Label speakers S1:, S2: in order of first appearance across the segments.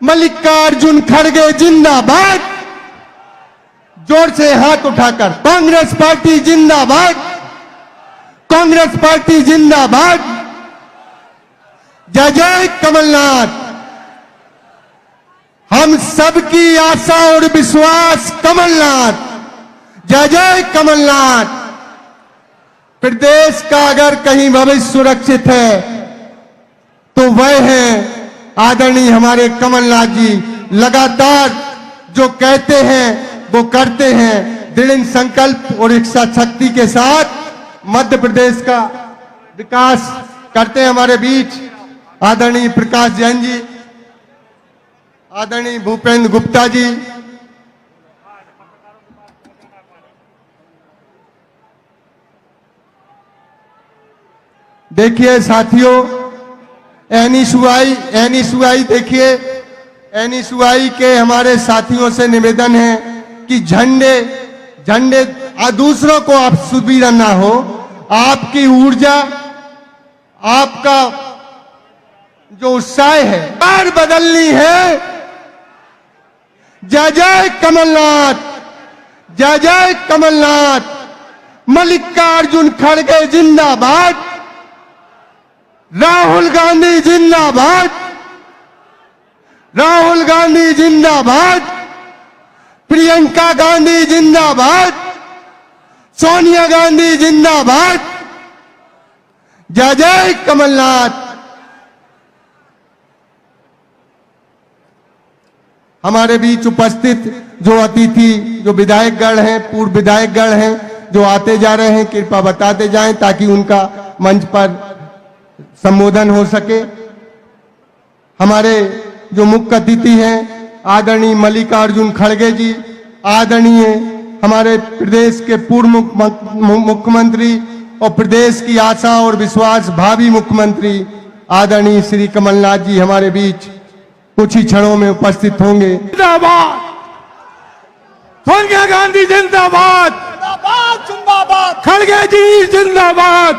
S1: मल्लिकार्जुन खड़गे जिंदाबाद। जोर से हाथ उठाकर कांग्रेस पार्टी जिंदाबाद, कांग्रेस पार्टी जिंदाबाद। जय जय कमलनाथ। हम सबकी आशा और विश्वास कमलनाथ। जय जय कमलनाथ। प्रदेश का अगर कहीं भविष्य सुरक्षित है तो वह है आदरणीय हमारे कमलनाथ जी। लगातार जो कहते हैं वो करते हैं। दृढ़ संकल्प और इच्छा शक्ति के साथ मध्य प्रदेश का विकास करते हैं। हमारे बीच आदरणीय प्रकाश जैन जी, आदरणीय भूपेंद्र गुप्ता जी, देखिए साथियों, एनएसयूआई देखिए, एनएसयूआई के हमारे साथियों से निवेदन है कि झंडे दूसरों को आप सुविधा ना हो। आपकी ऊर्जा, आपका जो उत्साह है बार बदलनी है। जय जय कमलनाथ, जय जय कमलनाथ। मल्लिकार्जुन खड़गे जिंदाबाद, राहुल गांधी जिंदाबाद, राहुल गांधी जिंदाबाद, प्रियंका गांधी जिंदाबाद, सोनिया गांधी जिंदाबाद। जय जय कमलनाथ। हमारे बीच उपस्थित जो अतिथि, जो विधायकगण हैं, पूर्व विधायकगण हैं, जो आते जा रहे हैं, कृपया बताते जाएं ताकि उनका मंच पर संबोधन हो सके। हमारे जो मुख्य अतिथि हैं आदरणीय मल्लिकार्जुन खड़गे जी, आदरणीय हमारे प्रदेश के पूर्व मुख्यमंत्री और प्रदेश की आशा और विश्वास भावी मुख्यमंत्री आदरणीय श्री कमलनाथ जी हमारे बीच कुछ ही क्षणों में उपस्थित होंगे।
S2: जिंदाबाद, सोनिया गांधी जिंदाबाद, जिंदाबाद, खड़गे जी जिंदाबाद,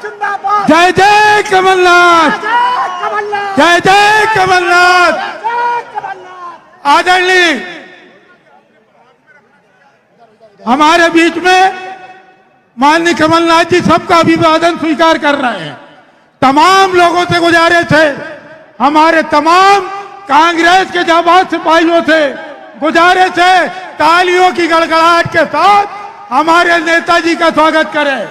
S2: जिंदाबाद। जय जय कमलनाथ, जय जय कमलनाथ। आदरणीय हमारे बीच में माननीय कमलनाथ जी सबका अभिवादन स्वीकार कर रहे हैं। तमाम लोगों से गुजारिश है, हमारे तमाम कांग्रेस के जाबाज सिपाहियों से गुजारिश है, तालियों की गड़गड़ाहट के साथ हमारे नेताजी का स्वागत करें।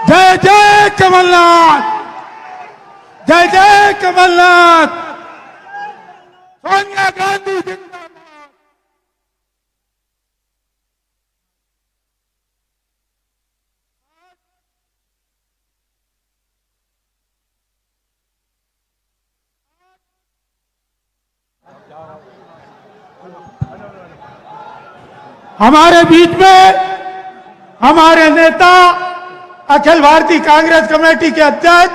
S2: जय जय कमलनाथ, जय जय कमलनाथ। सोनिया गांधी जिंदाबाद। हमारे बीच में हमारे नेता अखिल भारतीय कांग्रेस कमेटी के अध्यक्ष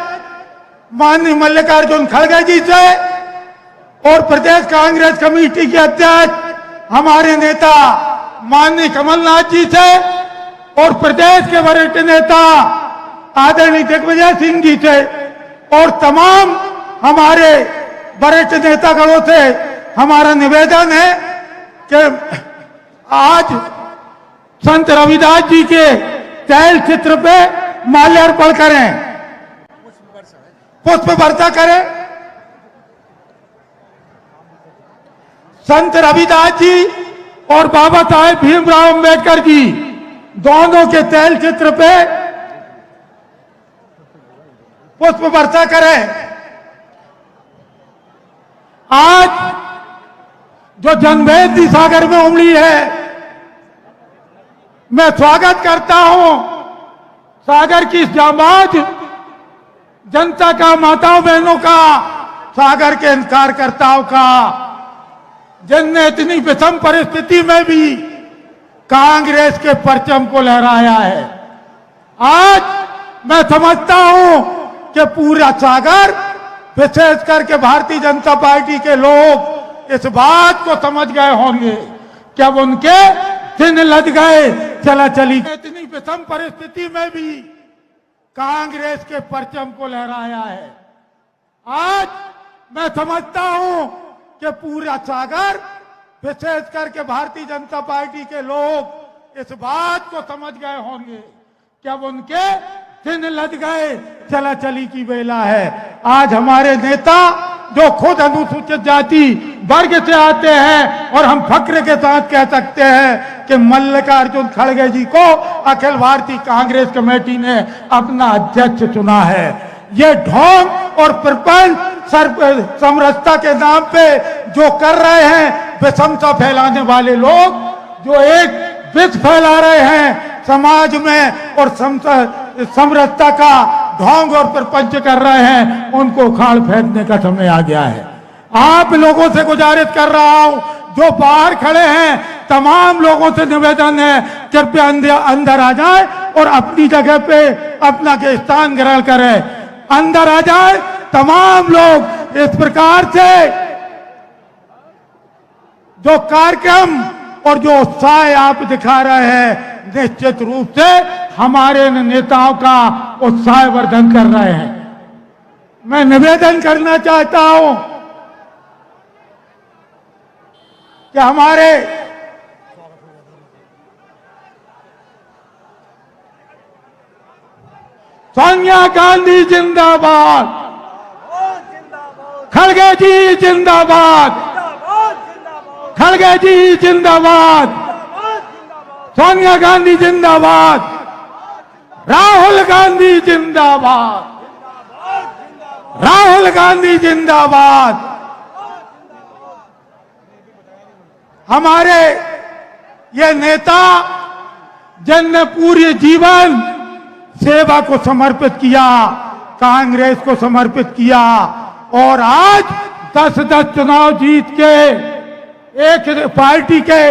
S2: माननीय मल्लिकार्जुन खड़गे जी से और प्रदेश कांग्रेस कमेटी के अध्यक्ष हमारे नेता माननीय कमलनाथ जी से और प्रदेश के वरिष्ठ नेता आदरणीय दिग्विजय सिंह जी से और तमाम हमारे वरिष्ठ नेतागणों से हमारा निवेदन है कि आज संत रविदास जी के तैल चित्र पे माल्यार्पण करें, पुष्प वर्षा करें। संत रविदास जी और बाबा साहेब भीमराव अंबेडकर जी दोनों के तैल चित्र पे पुष्प वर्षा करें। आज जो जनभेद सागर में उमड़ी है, मैं स्वागत करता हूं सागर की इस जाबाज जनता का, माताओं बहनों का, सागर के कार्यकर्ताओं का, जिनने इतनी विषम परिस्थिति में भी कांग्रेस के परचम को लहराया है। आज मैं समझता हूं कि पूरा सागर, विशेष करके भारतीय जनता पार्टी के लोग इस बात को समझ गए होंगे कि अब उनके दिन लद गए, चला चली। इतनी विषम परिस्थिति में भी कांग्रेस के परचम को लहराया है। आज मैं समझता हूं कि पूरा सागर, विशेष करके भारतीय जनता पार्टी के लोग इस बात को समझ गए होंगे कि अब उनके दिन लग गए, चला चली की बेला है। आज हमारे नेता जो खुद अनुसूचित जाति वर्ग से आते हैं और हम फक्र के साथ कह सकते हैं कि मल्लिकार्जुन खड़गे जी को अखिल भारतीय कांग्रेस कमेटी ने अपना अध्यक्ष चुना है। ये ढोंग और प्रपंच समरसता के नाम पे जो कर रहे हैं, विषमता फैलाने वाले लोग जो एक विष फैला रहे हैं समाज में और समरसता का ढोंग और प्रपंच कर रहे हैं, उनको उखाड़ फेंकने का समय आ गया है। आप लोगों से गुजारिश कर रहा हूं, जो बाहर खड़े हैं तमाम लोगों से निवेदन है, कृपया अंदर आ जाए और अपनी जगह पे अपना के स्थान ग्रहण करें। अंदर आ जाए तमाम लोग। इस प्रकार से जो कार्यक्रम और जो उत्साह आप दिखा रहे हैं, निश्चित रूप से हमारे नेताओं का उत्साह वर्धन कर रहे हैं। मैं निवेदन करना चाहता हूं कि हमारे सोनिया गांधी जिंदाबाद, खड़गे जी जिंदाबाद, खड़गे जी जिंदाबाद, सोनिया गांधी जिंदाबाद, राहुल गांधी जिंदाबाद, राहुल गांधी जिंदाबाद। हमारे ये नेता जिनने पूरे जीवन सेवा को समर्पित किया, कांग्रेस को समर्पित किया और आज 10-10 चुनाव जीत के एक पार्टी के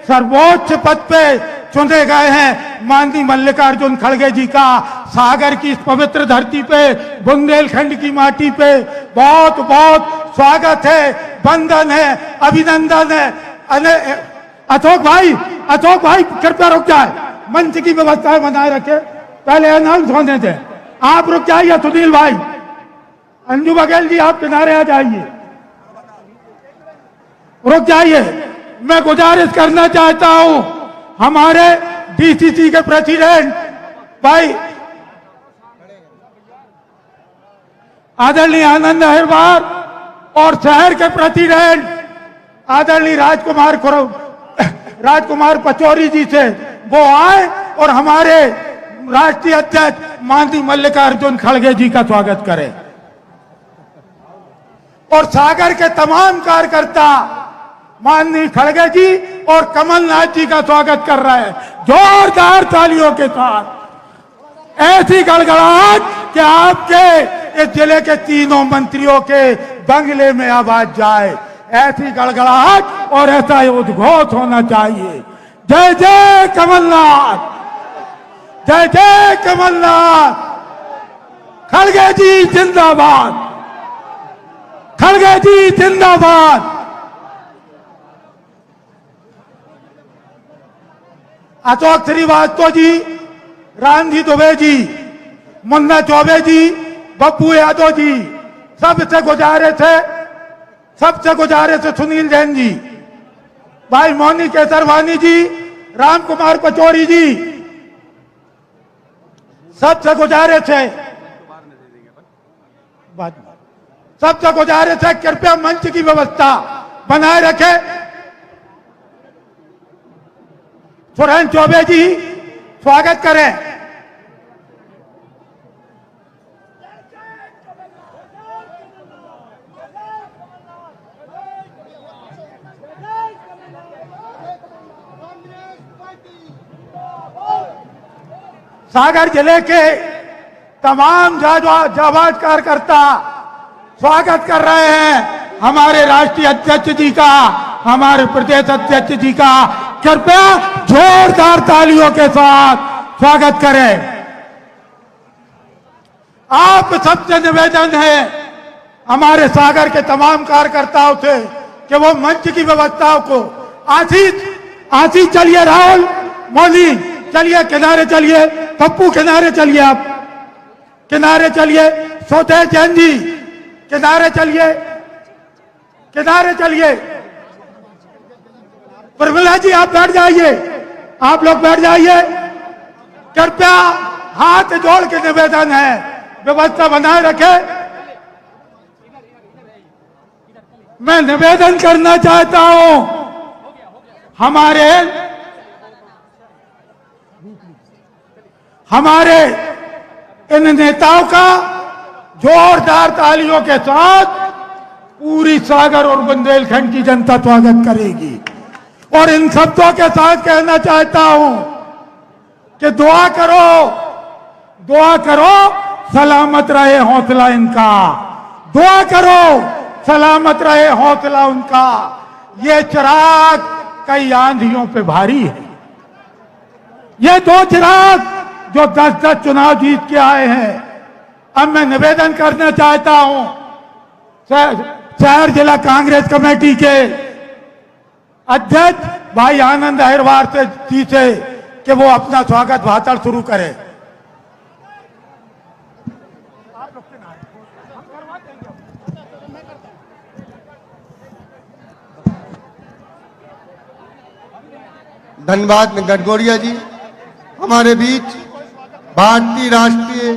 S2: सर्वोच्च पद पे चुने गए हैं। माननीय मल्लिकार्जुन खड़गे जी का सागर की इस पवित्र धरती पे, बुंदेलखंड की माटी पे बहुत बहुत स्वागत है, वंदन है, अभिनंदन है। अशोक भाई कृपया रुक जाए, मंच की व्यवस्था बनाए रखे, पहले अनाउंस होने थे। आप रुक जाइए। सुनील भाई, अंजू बघेल जी आप किनारे आ जाइए, रुक जाइए। मैं गुजारिश करना चाहता हूं हमारे डीसीसी के प्रेसिडेंट भाई आदरणीय आनंद अहिरवार और शहर के प्रेसिडेंट आदरणीय राजकुमार पचौरी जी से वो आए और हमारे राष्ट्रीय अध्यक्ष माननीय मल्लिकार्जुन खड़गे जी का स्वागत करें। और सागर के तमाम कार्यकर्ता माननीय खड़गे जी और कमलनाथ जी का स्वागत कर रहे हैं जोरदार तालियों के साथ। ऐसी गड़गड़ाहट कि आपके इस जिले के तीनों मंत्रियों के बंगले में आवाज जाए, ऐसी गड़गड़ाहट और ऐसा उद्घोष होना चाहिए। जय जय कमलनाथ, जय जय कमलनाथ, खड़गे जी जिंदाबाद, खड़गे जी जिंदाबाद। अशोक श्रीवास्तव जी, रामजी दुबे जी, मुन्ना चौबे जी, बब्बू यादव जी, सबसे गुजारिश है सुनील जैन जी, भाई मोनी केसरवानी जी, रामकुमार पचौरी जी, सबसे गुजारिश है, सबसे गुजारिश है कृपया मंच की व्यवस्था बनाए रखें। सुरेंद्र चौबे जी स्वागत करें। सागर जिले के तमाम जाबाज कार्यकर्ता स्वागत कर रहे हैं हमारे राष्ट्रीय अध्यक्ष जी का, हमारे प्रदेश अध्यक्ष जी का। कृपया जोरदार तालियों के साथ स्वागत करें। आप सबसे निवेदन है हमारे सागर के तमाम कार्यकर्ताओं से कि वो मंच की व्यवस्थाओं को आशीष चलिए, राहुल मोदी चलिए, किनारे चलिए, पप्पू किनारे चलिए, आप किनारे चलिए। स्वदेश जैन जी किनारे चलिए, किनारे चलिए। प्रमिला जी आप बैठ जाइए, आप लोग बैठ जाइए। कृपया हाथ जोड़ के निवेदन है, व्यवस्था बनाए रखे। मैं निवेदन करना चाहता हूं, हमारे इन नेताओं का जोरदार तालियों के साथ पूरी सागर और बुंदेलखंड की जनता स्वागत करेगी। और इन शब्दों के साथ कहना चाहता हूं कि दुआ करो, दुआ करो, सलामत रहे हौसला इनका। दुआ करो, सलामत रहे हौसला उनका। ये चिराग कई आंधियों पे भारी है। ये दो चिराग जो 10-10 चुनाव जीत के आए हैं। अब मैं निवेदन करना चाहता हूं शहर जिला कांग्रेस कमेटी के अध्यक्ष भाई आनंद अहिरवार जी से कि वो अपना स्वागत भाषण शुरू करें।
S1: धन्यवाद गडगोरिया जी। हमारे बीच भारतीय राष्ट्रीय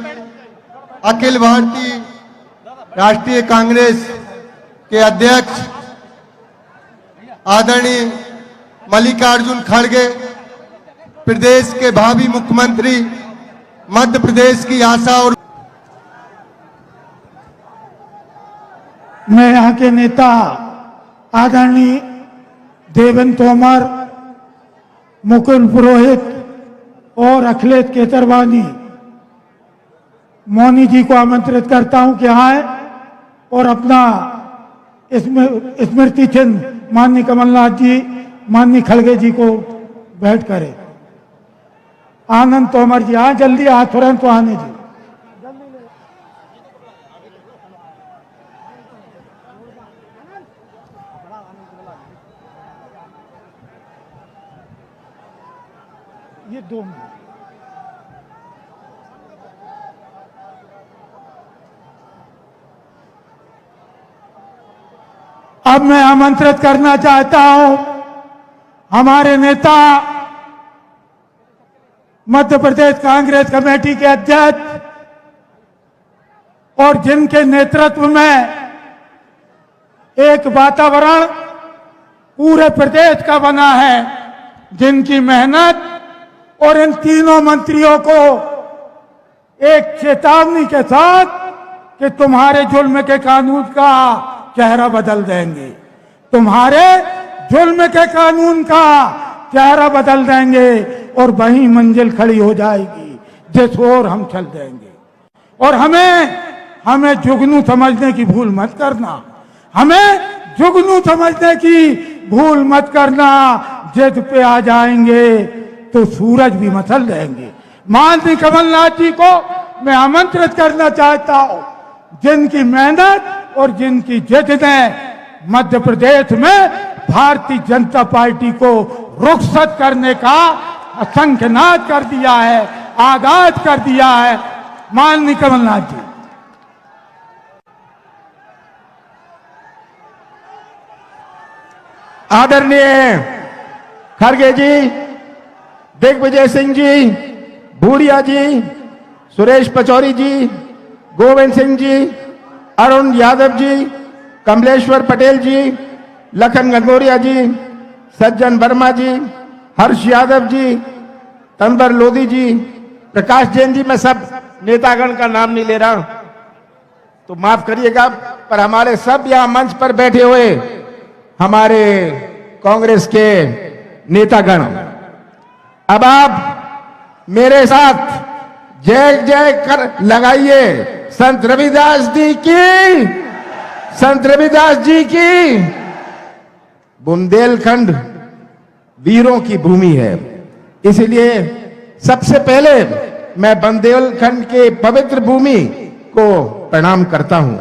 S1: अखिल भारतीय राष्ट्रीय कांग्रेस के अध्यक्ष आदरणीय मल्लिकार्जुन खड़गे, प्रदेश के भावी मुख्यमंत्री, मध्य प्रदेश की आशा और
S2: मैं यहाँ के नेता आदरणीय देवेंद्र तोमर, मुकुल पुरोहित और अखिलेश केसरवानी मौनी जी को आमंत्रित करता हूं कि आए और अपना स्मृति चिन्ह माननीय कमलनाथ जी, माननीय खड़गे जी को भेंट करें। आनंद तोमर जी आए, जल्दी आ, तुरंत तो आने जी। ये 2 मिनट। अब मैं आमंत्रित करना चाहता हूं हमारे नेता, मध्य प्रदेश कांग्रेस कमेटी के अध्यक्ष और जिनके नेतृत्व में एक वातावरण पूरे प्रदेश का बना है, जिनकी मेहनत और इन तीनों मंत्रियों को एक चेतावनी के साथ कि तुम्हारे जुल्म के कानून का चेहरा बदल देंगे, तुम्हारे जुल्म के कानून का चेहरा बदल देंगे और वही मंजिल खड़ी हो जाएगी जिस ओर हम चल देंगे। और हमें जुगनू समझने की भूल मत करना, हमें जुगनू समझने की भूल मत करना। जिद पे आ जाएंगे तो सूरज भी मसल देंगे। माननीय कमलनाथ जी को मैं आमंत्रित करना चाहता हूं, जिनकी मेहनत और जिनकी जिद ने मध्य प्रदेश में भारतीय जनता पार्टी को रुखसत करने का शंखनाद कर दिया है, आगाज कर दिया है। माननीय कमलनाथ जी।
S3: आदरणीय खड़गे जी, दिग्विजय सिंह जी, भूरिया जी, सुरेश पचौरी जी, गोविंद सिंह जी, अरुण यादव जी, कमलेश्वर पटेल जी, लखन गंगोरिया जी, सज्जन वर्मा जी, हर्ष यादव जी, तंबर लोधी जी, प्रकाश जैन जी। मैं सब नेतागण का नाम नहीं ले रहा तो माफ करिएगा, पर हमारे सब यहाँ मंच पर बैठे हुए हमारे कांग्रेस के नेतागण, अब आप मेरे साथ जय जय कर लगाइए। संत रविदास जी की, संत रविदास जी की। बुंदेलखंड वीरों की भूमि है, इसलिए सबसे पहले मैं बुंदेलखंड के पवित्र भूमि को प्रणाम करता हूं,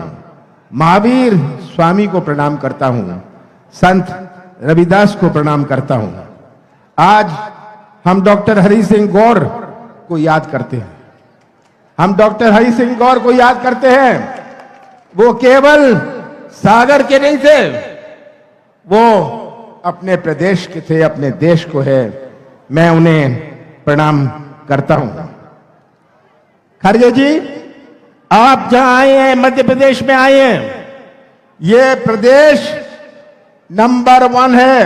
S3: महावीर स्वामी को प्रणाम करता हूं, संत रविदास को प्रणाम करता हूं। आज हम डॉक्टर हरि सिंह गौर को याद करते हैं। हम डॉक्टर हरि सिंह गौर को याद करते हैं। वो केवल सागर के नहीं थे, वो अपने प्रदेश के थे, अपने देश को है। मैं उन्हें प्रणाम करता हूं। खड़गे जी, आप जहां आए हैं, मध्य प्रदेश में आए हैं, ये प्रदेश नंबर 1 है।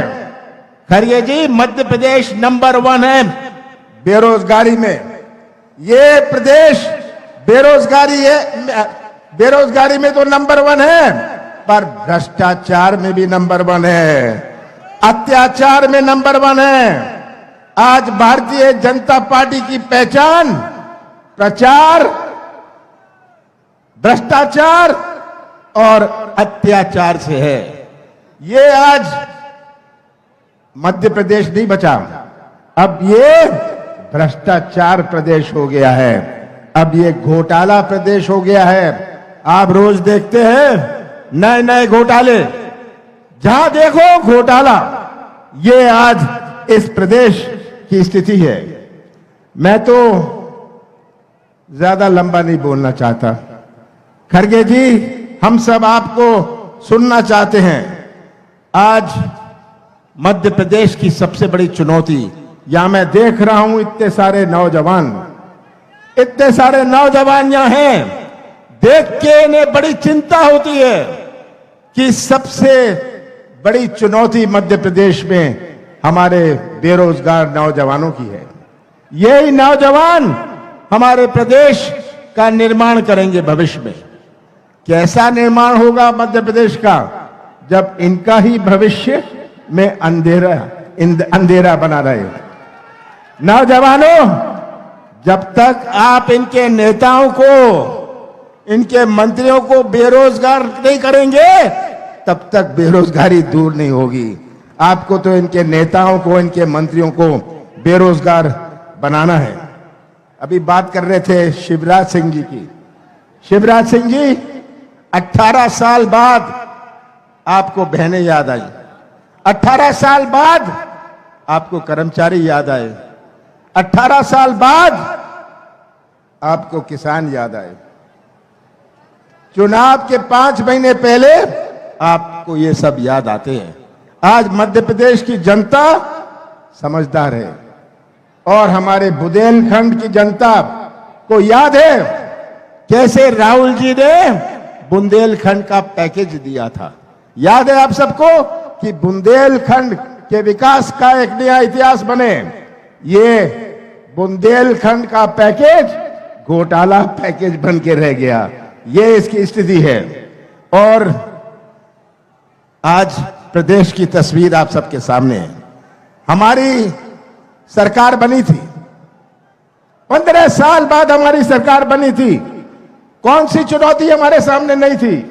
S3: खड़गे जी, मध्य प्रदेश नंबर 1 है बेरोजगारी में। ये प्रदेश बेरोजगारी में तो नंबर 1 है, पर भ्रष्टाचार में भी नंबर 1 है, अत्याचार में नंबर 1 है। आज भारतीय जनता पार्टी की पहचान प्रचार, भ्रष्टाचार और अत्याचार से है। ये आज मध्य प्रदेश नहीं बचा, अब ये भ्रष्टाचार प्रदेश हो गया है, अब ये घोटाला प्रदेश हो गया है। आप रोज देखते हैं नए नए घोटाले, जहां देखो घोटाला। ये आज इस प्रदेश की स्थिति है। मैं तो ज्यादा लंबा नहीं बोलना चाहता। खड़गे जी, हम सब आपको सुनना चाहते हैं। आज मध्य प्रदेश की सबसे बड़ी चुनौती, यहां मैं देख रहा हूं इतने सारे नौजवान यहां हैं, देख के इन्हें बड़ी चिंता होती है कि सबसे बड़ी चुनौती मध्य प्रदेश में हमारे बेरोजगार नौजवानों की है। यही नौजवान हमारे प्रदेश का निर्माण करेंगे भविष्य में। कैसा निर्माण होगा मध्य प्रदेश का, जब इनका ही भविष्य में अंधेरा बना रहे। नौजवानों, जब तक आप इनके नेताओं को, इनके मंत्रियों को बेरोजगार नहीं करेंगे, तब तक बेरोजगारी दूर नहीं होगी। आपको तो इनके नेताओं को, इनके मंत्रियों को बेरोजगार बनाना है। अभी बात कर रहे थे शिवराज सिंह जी की। शिवराज सिंह जी, 18 साल बाद आपको बहनें याद आई, 18 साल बाद आपको कर्मचारी याद आए, 18 साल बाद आपको किसान याद आए। चुनाव के 5 महीने पहले आपको ये सब याद आते हैं। आज मध्य प्रदेश की जनता समझदार है, और हमारे बुंदेलखंड की जनता को याद है कैसे राहुल जी ने बुंदेलखंड का पैकेज दिया था। याद है आप सबको कि बुंदेलखंड के विकास का एक नया इतिहास बने। ये बुंदेलखंड का पैकेज घोटाला पैकेज बन के रह गया। ये इसकी स्थिति है। और आज प्रदेश की तस्वीर आप सबके सामने है। हमारी सरकार बनी थी, 15 साल बाद हमारी सरकार बनी थी। कौन सी चुनौती हमारे सामने नहीं थी?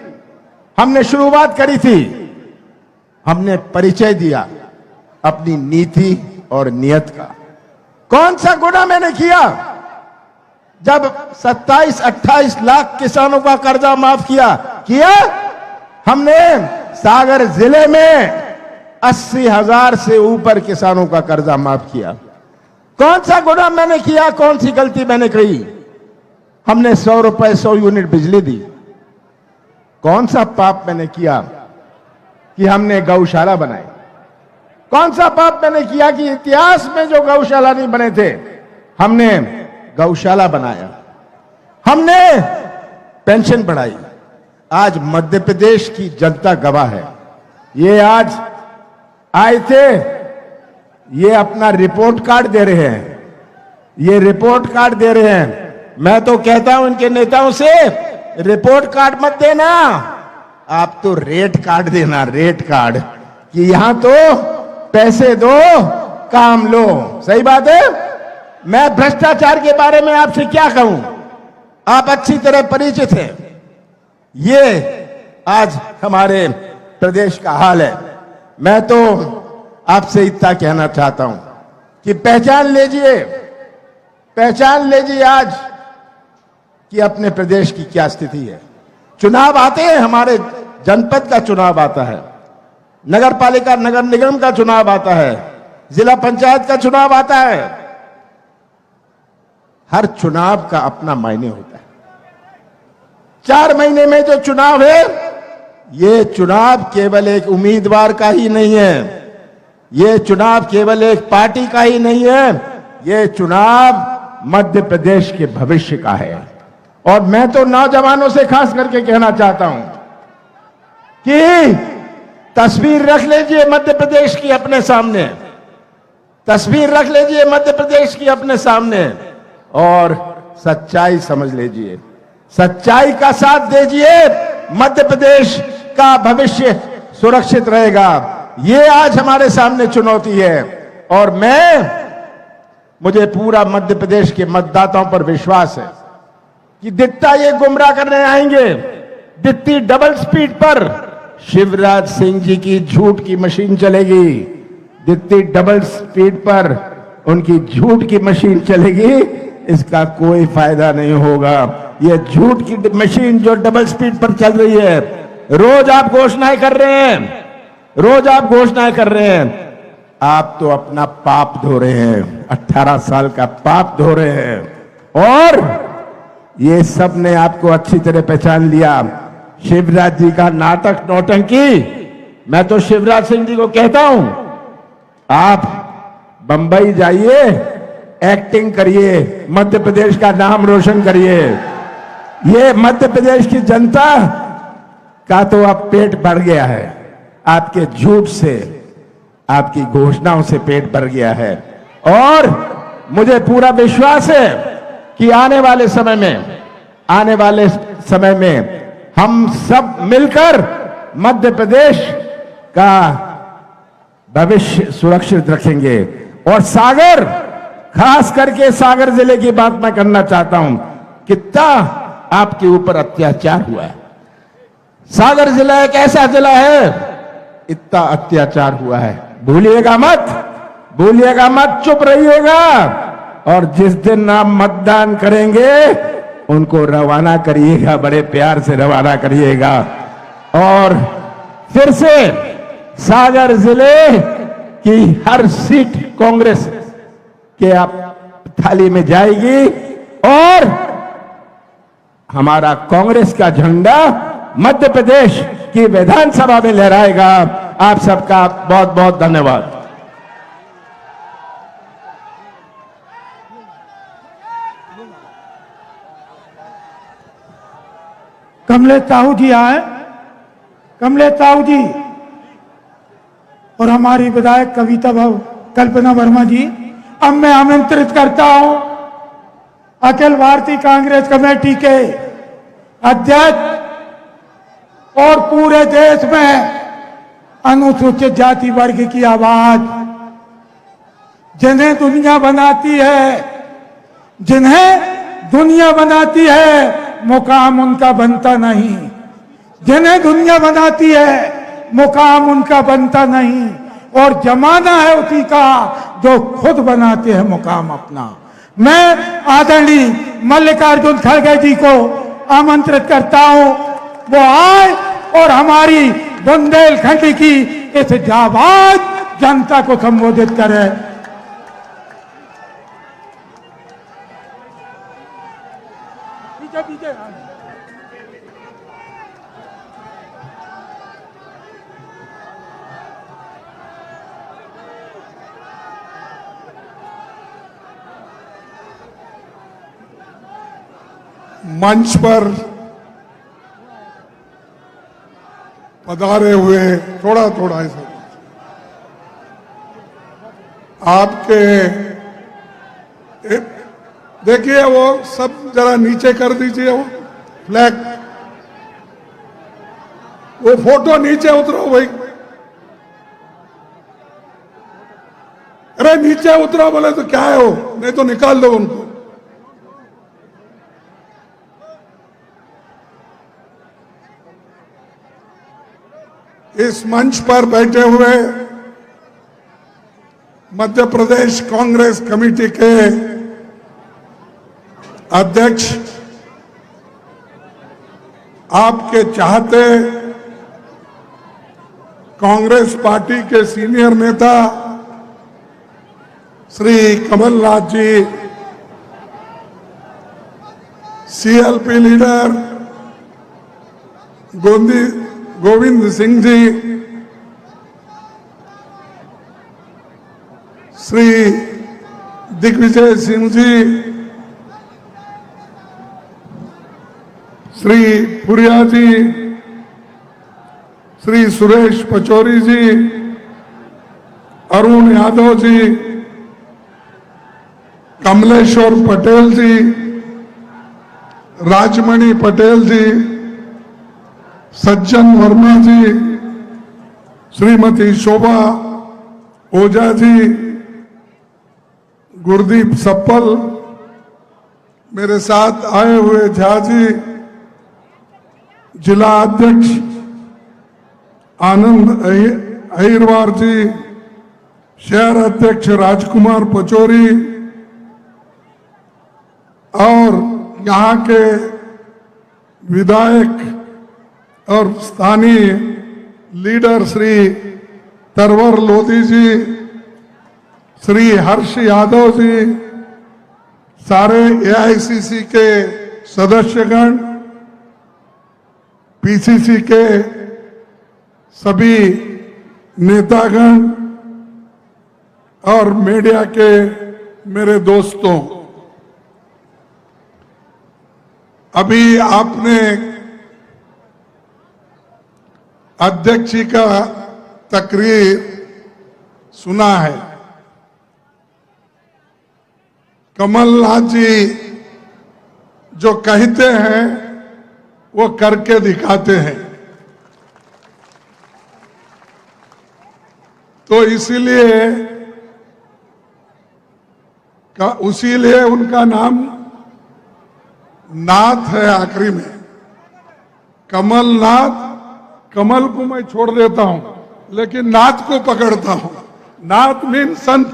S3: हमने शुरुआत करी थी, हमने परिचय दिया अपनी नीति और नियत का। कौन सा गुनाह मैंने किया जब 27-28 लाख किसानों का कर्जा माफ किया? हमने सागर जिले में 80,000 से ऊपर किसानों का कर्जा माफ किया। कौन सा गुनाह मैंने किया, कौन सी गलती मैंने कही? हमने 100 रुपए 100 यूनिट बिजली दी। कौन सा पाप मैंने किया कि हमने गौशाला बनाई? कौन सा पाप मैंने किया कि इतिहास में जो गौशाला नहीं बने थे, हमने गौशाला बनाया। हमने पेंशन बढ़ाई। आज मध्य प्रदेश की जनता गवाह है। ये आज आए थे, ये अपना रिपोर्ट कार्ड दे रहे हैं, ये रिपोर्ट कार्ड दे रहे हैं। मैं तो कहता हूं इनके नेताओं से, रिपोर्ट कार्ड मत देना, आप तो रेट कार्ड देना, रेट कार्ड, कि यहां तो पैसे दो काम लो। सही बात है। मैं भ्रष्टाचार के बारे में आपसे क्या कहूं, आप अच्छी तरह परिचित हैं। ये आज हमारे प्रदेश का हाल है। मैं तो आपसे इतना कहना चाहता हूं कि पहचान लीजिए आज कि अपने प्रदेश की क्या स्थिति है। चुनाव आते हैं, हमारे जनपद का चुनाव आता है, नगर पालिका नगर निगम का चुनाव आता है, जिला पंचायत का चुनाव आता है। हर चुनाव का अपना मायने होता है। 4 महीने में जो चुनाव है, ये चुनाव केवल एक उम्मीदवार का ही नहीं है, ये चुनाव केवल एक पार्टी का ही नहीं है, ये चुनाव मध्य प्रदेश के भविष्य का है। और मैं तो नौजवानों से खास करके कहना चाहता हूं कि तस्वीर रख लीजिए मध्य प्रदेश की अपने सामने, तस्वीर रख लीजिए मध्य प्रदेश की अपने सामने और सच्चाई समझ लीजिए, सच्चाई का साथ दीजिए, मध्य प्रदेश का भविष्य सुरक्षित रहेगा। ये आज हमारे सामने चुनौती है और मुझे पूरा मध्य प्रदेश के मतदाताओं पर विश्वास है कि दित्ता ये गुमराह करने आएंगे, दित्ती डबल स्पीड पर शिवराज सिंह जी की झूठ की मशीन चलेगी, दित्ती डबल स्पीड पर उनकी झूठ की मशीन चलेगी, इसका कोई फायदा नहीं होगा। ये झूठ की मशीन जो डबल स्पीड पर चल रही है, रोज आप घोषणाएं कर रहे हैं, रोज आप घोषणाएं कर रहे हैं, आप तो अपना पाप धो रहे हैं, 18 साल का पाप धो रहे हैं और ये सब ने आपको अच्छी तरह पहचान लिया। शिवराज जी का नाटक नौटंकी, मैं तो शिवराज सिंह जी को कहता हूं, आप बंबई जाइए, एक्टिंग करिए, मध्य प्रदेश का नाम रोशन करिए। ये मध्य प्रदेश की जनता का तो अब पेट भर गया है, आपके झूठ से, आपकी घोषणाओं से पेट भर गया है। और मुझे पूरा विश्वास है कि आने वाले समय में हम सब मिलकर मध्य प्रदेश का भविष्य सुरक्षित रखेंगे। और सागर, खास करके सागर जिले की बात मैं करना चाहता हूं, कितना आपके ऊपर अत्याचार हुआ है। सागर जिला एक ऐसा जिला है, इतना अत्याचार हुआ है, भूलिएगा मत, भूलिएगा मत, चुप रहिएगा। और जिस दिन आप मतदान करेंगे उनको रवाना करिएगा, बड़े प्यार से रवाना करिएगा। और फिर से सागर जिले की हर सीट कांग्रेस के आप थाली में जाएगी और हमारा कांग्रेस का झंडा मध्य प्रदेश की विधानसभा में लहराएगा। आप सबका बहुत बहुत धन्यवाद।
S2: कमलेश साहू जी आए, कमलेश साहू जी और हमारी विधायक कल्पना वर्मा जी। अब मैं आमंत्रित करता हूं अखिल भारतीय कांग्रेस कमेटी के अध्यक्ष और पूरे देश में अनुसूचित जाति वर्ग की आवाज, जिन्हें दुनिया बनाती है, जिन्हें दुनिया बनाती है, मुकाम उनका बनता नहीं, जिन्हें दुनिया बनाती है, मुकाम उनका बनता नहीं। और जमाना है उसी का जो खुद बनाते हैं मुकाम अपना। मैं आदरणीय मल्लिकार्जुन खड़गे जी को आमंत्रित करता हूं, वो आए और हमारी बुंदेलखंड की इस जाबाज जनता को संबोधित करे।
S4: मंच पर पधारे हुए थोड़ा थोड़ा ऐसा आपके देखिए, वो सब जरा नीचे कर दीजिए, वो फ्लैग, वो फोटो नीचे उतरो भाई, अरे नीचे उतरो, बोले तो क्या है वो, नहीं तो निकाल दो उनको। इस मंच पर बैठे हुए मध्य प्रदेश कांग्रेस कमेटी के अध्यक्ष, आपके चाहते कांग्रेस पार्टी के सीनियर नेता श्री कमलनाथ जी, सीएलपी लीडर गोविंद सिंह जी, श्री दिग्विजय सिंह जी, श्री पुरिया जी, श्री सुरेश पचौरी जी, अरुण यादव जी, कमलेश्वर पटेल जी, राजमणि पटेल जी, सज्जन वर्मा जी, श्रीमती शोभा ओझा जी, गुरदीप सप्पल, मेरे साथ आए हुए झा जी, जिला अध्यक्ष आनंद अहिरवार जी, शहर अध्यक्ष राजकुमार पचौरी और यहाँ के विधायक और स्थानीय लीडर श्री तरवर लोधी जी, श्री हर्ष यादव जी, सारे एआईसीसी के सदस्यगण, पीसीसी के सभी नेतागण और मीडिया के मेरे दोस्तों, अभी आपने अध्यक्ष जी का तकरीर सुना है। कमलनाथ जी जो कहते हैं वो करके दिखाते हैं, तो इसीलिए उनका नाम नाथ है आखिरी में। कमलनाथ, कमल को मैं छोड़ देता हूं लेकिन नाथ को पकड़ता हूं। नाथ मीन संत।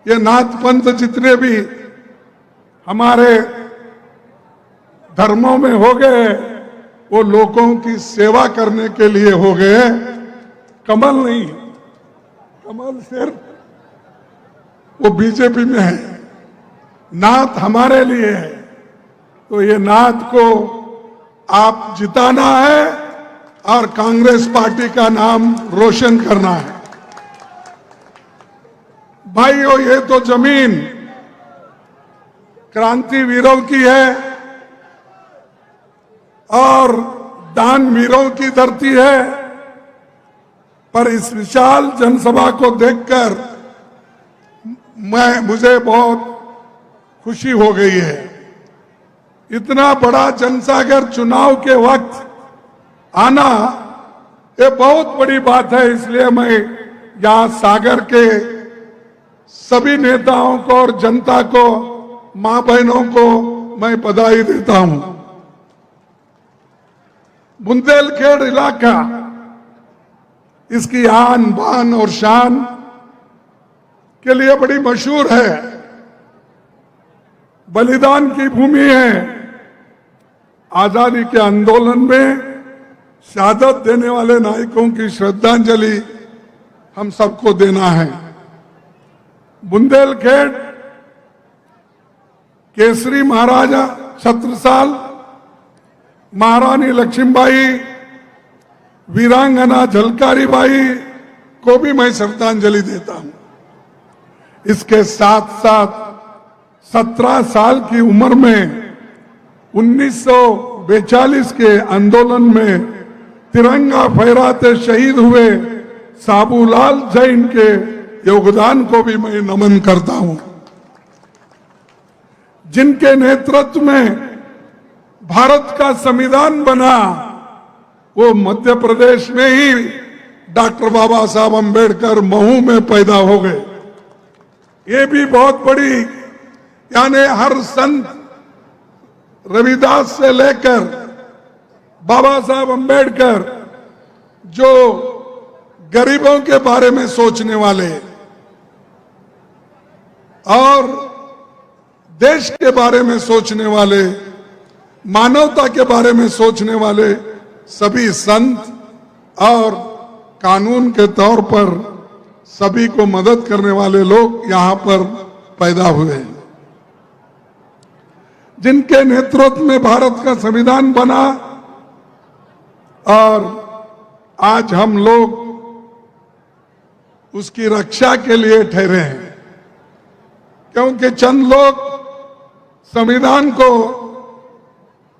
S4: ये नाथ पंथ जितने भी हमारे धर्मों में हो गए वो लोगों की सेवा करने के लिए हो गए, कमल नहीं। कमल सिर्फ वो बीजेपी में है, नाथ हमारे लिए है। तो ये नाथ को आप जिताना है और कांग्रेस पार्टी का नाम रोशन करना है। भाइयों, ये तो जमीन क्रांति वीरों की है और दान वीरों की धरती है, पर इस विशाल जनसभा को देखकर मुझे बहुत खुशी हो गई है। इतना बड़ा जनसागर चुनाव के वक्त आना ये बहुत बड़ी बात है। इसलिए मैं यहां सागर के सभी नेताओं को और जनता को, मां बहनों को मैं बधाई देता हूं। बुंदेलखंड इलाका इसकी आन बान और शान के लिए बड़ी मशहूर है, बलिदान की भूमि है। आजादी के आंदोलन में शहादत देने वाले नायकों की श्रद्धांजलि हम सबको देना है। बुंदेलखंड केसरी महाराजा छत्रसाल, महारानी लक्ष्मीबाई, वीरांगना झलकारी बाई को भी मैं श्रद्धांजलि देता हूं। इसके साथ साथ 17 साल की उम्र में 1942 के आंदोलन में तिरंगा फहराते शहीद हुए साबूलाल जैन के योगदान को भी मैं नमन करता हूं, जिनके नेतृत्व में भारत का संविधान बना। वो मध्य प्रदेश में ही डॉक्टर बाबा साहब अंबेडकर महू में पैदा हो गए। ये भी बहुत बड़ी, यानी हर संत रविदास से लेकर बाबा साहब अंबेडकर जो गरीबों के बारे में सोचने वाले और देश के बारे में सोचने वाले, मानवता के बारे में सोचने वाले सभी संत और कानून के तौर पर सभी को मदद करने वाले लोग यहां पर पैदा हुए हैं। जिनके नेतृत्व में भारत का संविधान बना, और आज हम लोग उसकी रक्षा के लिए ठहरे हैं, क्योंकि चंद लोग संविधान को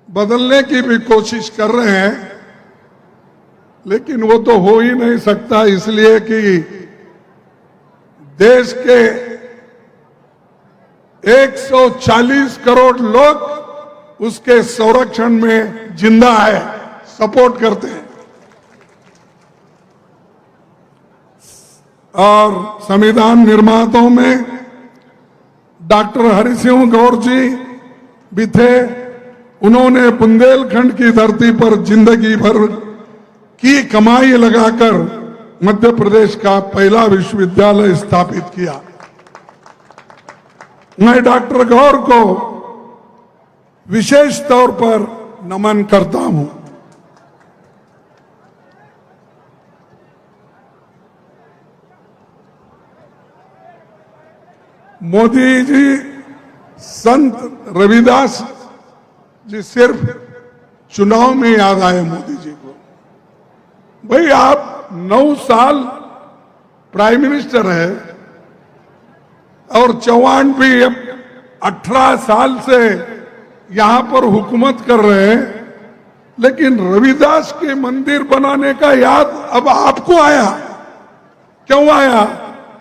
S4: बदलने की भी कोशिश कर रहे हैं, लेकिन वो तो हो ही नहीं सकता, इसलिए कि देश के 140 करोड़ लोग उसके संरक्षण में जिंदा है, सपोर्ट करते हैं। और संविधान निर्माताओं में डॉक्टर हरि सिंह गौर जी भी थे। उन्होंने बुंदेलखंड की धरती पर जिंदगी भर की कमाई लगाकर मध्य प्रदेश का पहला विश्वविद्यालय स्थापित किया। मैं डॉक्टर गौर को विशेष तौर पर नमन करता हूं। मोदी जी, संत रविदास जी सिर्फ चुनाव में याद आए मोदी जी को। भाई आप 9 साल प्राइम मिनिस्टर है और चौहान भी 18 साल से यहां पर हुकूमत कर रहे हैं, लेकिन रविदास के मंदिर बनाने का याद अब आपको आया। क्यों आया?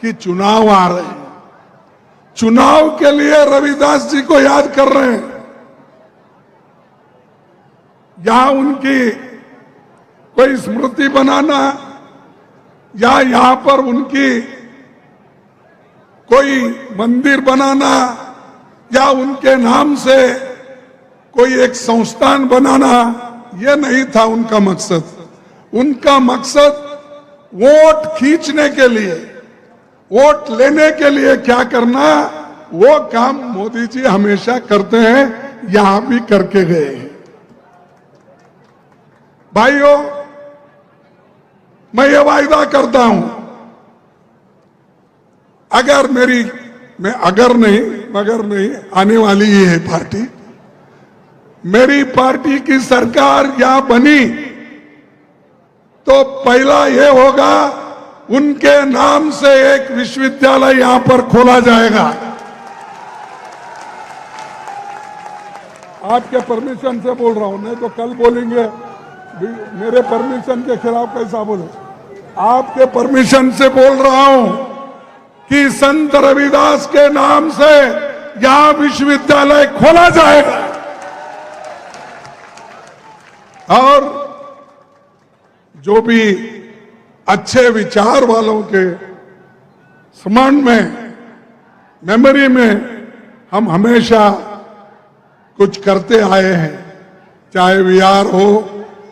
S4: कि चुनाव आ रहे हैं, चुनाव के लिए रविदास जी को याद कर रहे हैं। यहां उनकी कोई स्मृति बनाना या यहां पर उनकी कोई मंदिर बनाना या उनके नाम से कोई एक संस्थान बनाना, यह नहीं था उनका मकसद। उनका मकसद वोट खींचने के लिए, वोट लेने के लिए क्या करना, वो काम मोदी जी हमेशा करते हैं, यहां भी करके गए हैं। भाइयों, मैं ये वायदा करता हूं, अगर मगर नहीं आने वाली ही है पार्टी, मेरी पार्टी की सरकार यहां बनी तो पहला ये होगा, उनके नाम से एक विश्वविद्यालय यहां पर खोला जाएगा। आपके परमिशन से बोल रहा हूं, नहीं तो कल बोलेंगे मेरे परमिशन के खिलाफ कैसा बोले। आपके परमिशन से बोल रहा हूं कि संत रविदास के नाम से यहां विश्वविद्यालय खोला जाएगा। और जो भी अच्छे विचार वालों के स्मरण में, मेमोरी में हम हमेशा कुछ करते आए हैं, चाहे विहार हो,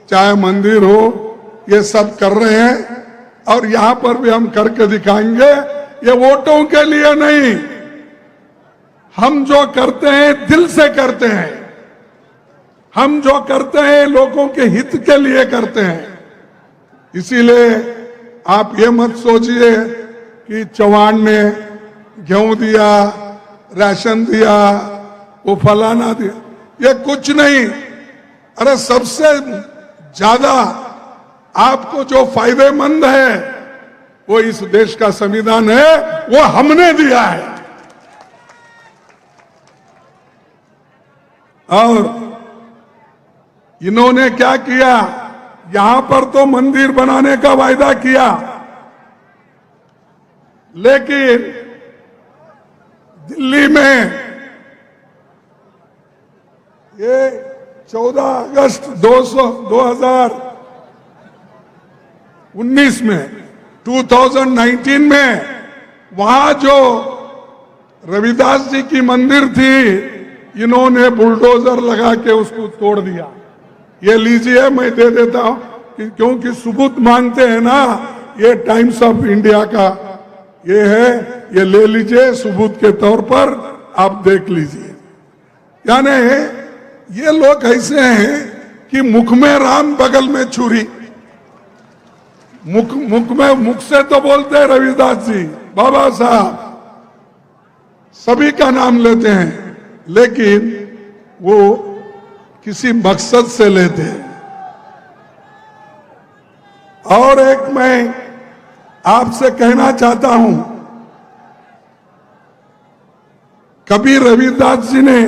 S4: चाहे मंदिर हो, ये सब कर रहे हैं और यहां पर भी हम करके दिखाएंगे। ये वोटों के लिए नहीं, हम जो करते हैं दिल से करते हैं, हम जो करते हैं लोगों के हित के लिए करते हैं। इसीलिए आप ये मत सोचिए कि चौहान ने गेहूं दिया, राशन दिया, वो फलाना दिया, ये कुछ नहीं। अरे सबसे ज्यादा आपको जो फायदेमंद है वो इस देश का संविधान है, वो हमने दिया है। और इन्होंने क्या किया, यहां पर तो मंदिर बनाने का वायदा किया, लेकिन दिल्ली में ये 14 अगस्त 2019 में वहां जो रविदास जी की मंदिर थी, इन्होंने बुलडोजर लगा के उसको तोड़ दिया। ये लीजिए, मैं दे देता हूं, क्योंकि सबूत मांगते हैं ना, ये टाइम्स ऑफ इंडिया का ये है, ये ले लीजिए सबूत के तौर पर, आप देख लीजिए। यानी ये लोग ऐसे हैं कि मुख में राम बगल में छुरी। मुख से तो बोलते हैं रविदास जी, बाबा साहब, सभी का नाम लेते हैं, लेकिन वो किसी मकसद से लेते हैं। और एक मैं आपसे कहना चाहता हूं, कबीर रविदास जी ने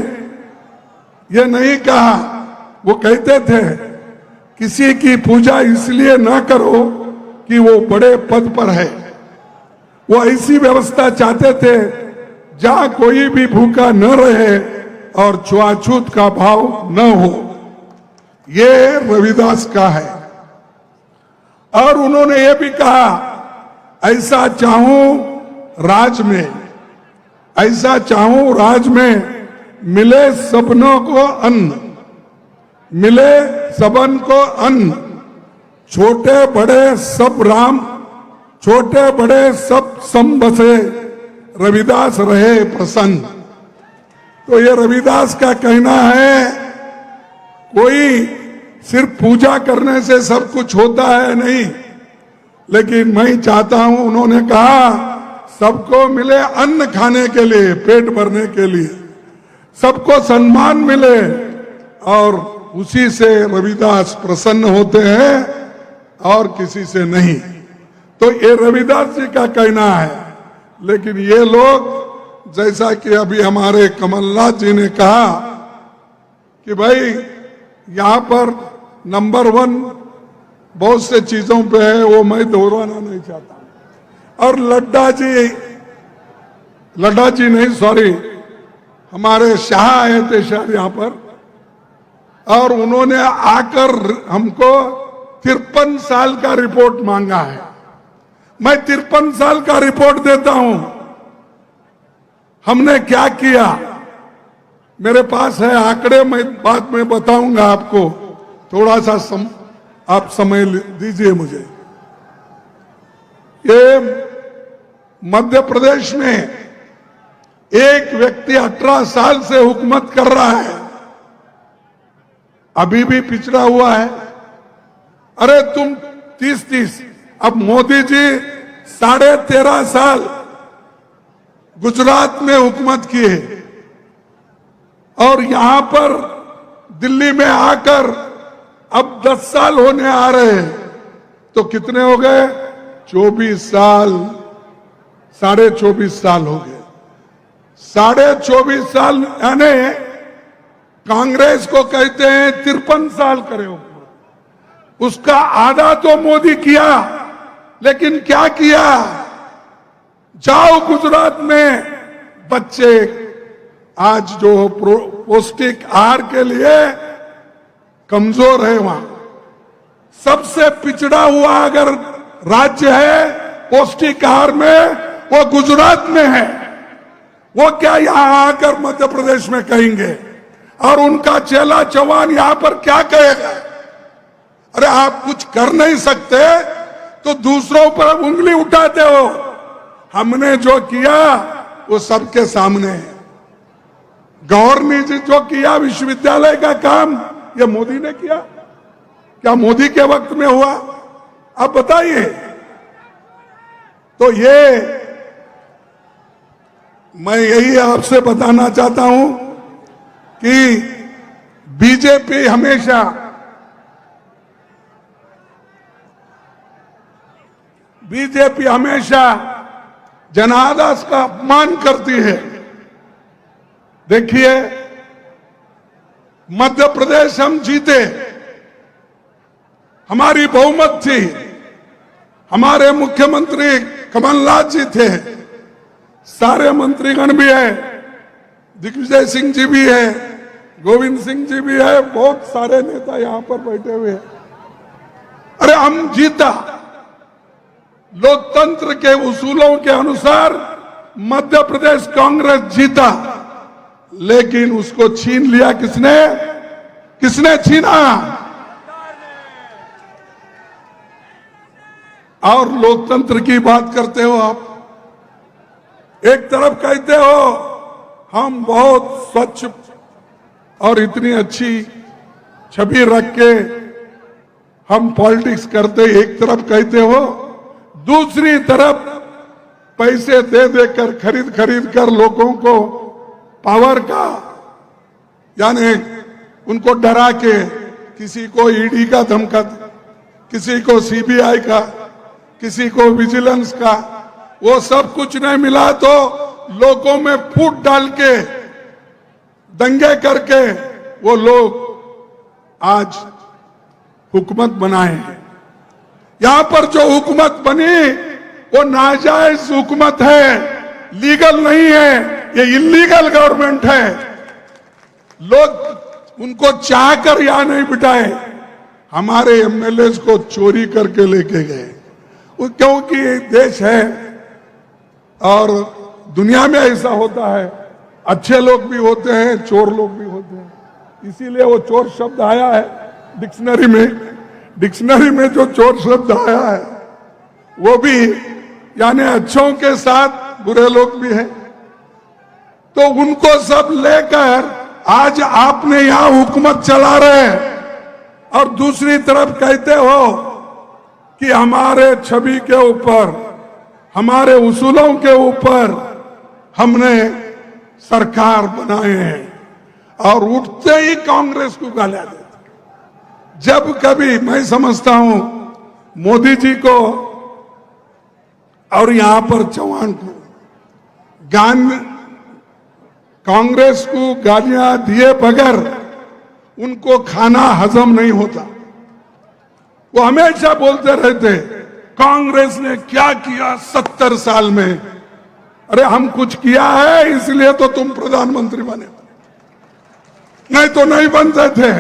S4: यह नहीं कहा, वो कहते थे किसी की पूजा इसलिए ना करो कि वो बड़े पद पर है। वो ऐसी व्यवस्था चाहते थे जहां कोई भी भूखा न रहे और छुआछूत का भाव न हो। ये रविदास का है। और उन्होंने ये भी कहा, ऐसा चाहूं राज में, ऐसा चाहूं राज में मिले सबनों को अन्न, मिले सबन को अन्न, छोटे बड़े सब राम, छोटे बड़े सब सम बसे, रविदास रहे प्रसन्न। तो ये रविदास का कहना है, कोई सिर्फ पूजा करने से सब कुछ होता है नहीं, लेकिन मैं चाहता हूं, उन्होंने कहा सबको मिले अन्न खाने के लिए, पेट भरने के लिए, सबको सम्मान मिले, और उसी से रविदास प्रसन्न होते हैं और किसी से नहीं। तो ये रविदास जी का कहना है। लेकिन ये लोग, जैसा कि अभी हमारे कमलनाथ जी ने कहा कि भाई यहां पर नंबर 1 बहुत से चीजों पे है, वो मैं दोहराना नहीं चाहता। और लड्डा जी नहीं, सॉरी, हमारे शाह आए थे शायद यहां पर, और उन्होंने आकर हमको 53 साल का रिपोर्ट मांगा है। मैं 53 साल का रिपोर्ट देता हूं, हमने क्या किया। मेरे पास है आंकड़े, मैं बाद में बताऊंगा आपको, थोड़ा सा आप समय दीजिए मुझे। ये मध्य प्रदेश में एक व्यक्ति 18 साल से हुकूमत कर रहा है, अभी भी पिछड़ा हुआ है। अरे तुम 30-30, अब मोदी जी 13.5 साल गुजरात में हुकूमत किए, और यहां पर दिल्ली में आकर अब 10 साल होने आ रहे हैं, तो कितने हो गए? 24 साल, 24.5 साल हो गए। 24.5 साल, यानी कांग्रेस को कहते हैं 53 साल करे हुकूमत, उसका आधा तो मोदी किया। लेकिन क्या किया? जाओ गुजरात में, बच्चे आज जो पौष्टिक आहार के लिए कमजोर है, वहां सबसे पिछड़ा हुआ अगर राज्य है पौष्टिक आहार में, वो गुजरात में है। वो क्या यहां आकर मध्य प्रदेश में कहेंगे? और उनका चेला चौहान यहां पर क्या कहेगा? अरे आप कुछ कर नहीं सकते तो दूसरों पर उंगली उठाते हो। हमने जो किया वो सबके सामने है। गौर ने जो किया विश्वविद्यालय का काम, ये मोदी ने किया? क्या मोदी के वक्त में हुआ? आप बताइए। तो ये मैं यही आपसे बताना चाहता हूं कि बीजेपी हमेशा जनादेश का अपमान करती है। देखिए, मध्य प्रदेश हम जीते, हमारी बहुमत थी, हमारे मुख्यमंत्री कमलनाथ जी थे, सारे मंत्रीगण भी है, दिग्विजय सिंह जी भी है, गोविंद सिंह जी भी है, बहुत सारे नेता यहां पर बैठे हुए हैं। अरे हम जीता, लोकतंत्र के उसूलों के अनुसार मध्य प्रदेश कांग्रेस जीता, लेकिन उसको छीन लिया किसने? किसने छीना? और लोकतंत्र की बात करते हो आप। एक तरफ कहते हो हम बहुत स्वच्छ और इतनी अच्छी छवि रख के हम पॉलिटिक्स करते, एक तरफ कहते हो, दूसरी तरफ पैसे दे देकर खरीद कर लोगों को पावर का यानी उनको डरा के किसी को ईडी का धमका, किसी को सीबीआई का, किसी को विजिलेंस का, वो सब कुछ नहीं मिला तो लोगों में फूट डाल के दंगे करके वो लोग आज हुकूमत बनाए हैं। यहां पर जो हुकूमत बनी वो नाजायज हुकूमत है, लीगल नहीं है, ये इलीगल गवर्नमेंट है। लोग उनको चाह कर यहां नहीं बिठाए, हमारे एमएलए को चोरी करके लेके गए, क्योंकि देश है और दुनिया में ऐसा होता है, अच्छे लोग भी होते हैं, चोर लोग भी होते हैं। इसीलिए वो चोर शब्द आया है डिक्शनरी में जो चोर शब्द आया है वो भी यानी अच्छों के साथ बुरे लोग भी हैं। तो उनको सब लेकर आज आपने यहां हुकूमत चला रहे हैं और दूसरी तरफ कहते हो कि हमारे छवि के ऊपर, हमारे उसूलों के ऊपर हमने सरकार बनाए हैं और उठते ही कांग्रेस को गालियां देते। जब कभी मैं समझता हूं मोदी जी को और यहां पर चौहान को कांग्रेस को गालियां दिए बगैर उनको खाना हजम नहीं होता। वो हमेशा बोलते रहते कांग्रेस ने क्या किया 70 साल में। अरे हम कुछ किया है इसलिए तो तुम प्रधानमंत्री बने, नहीं तो नहीं बनते थे।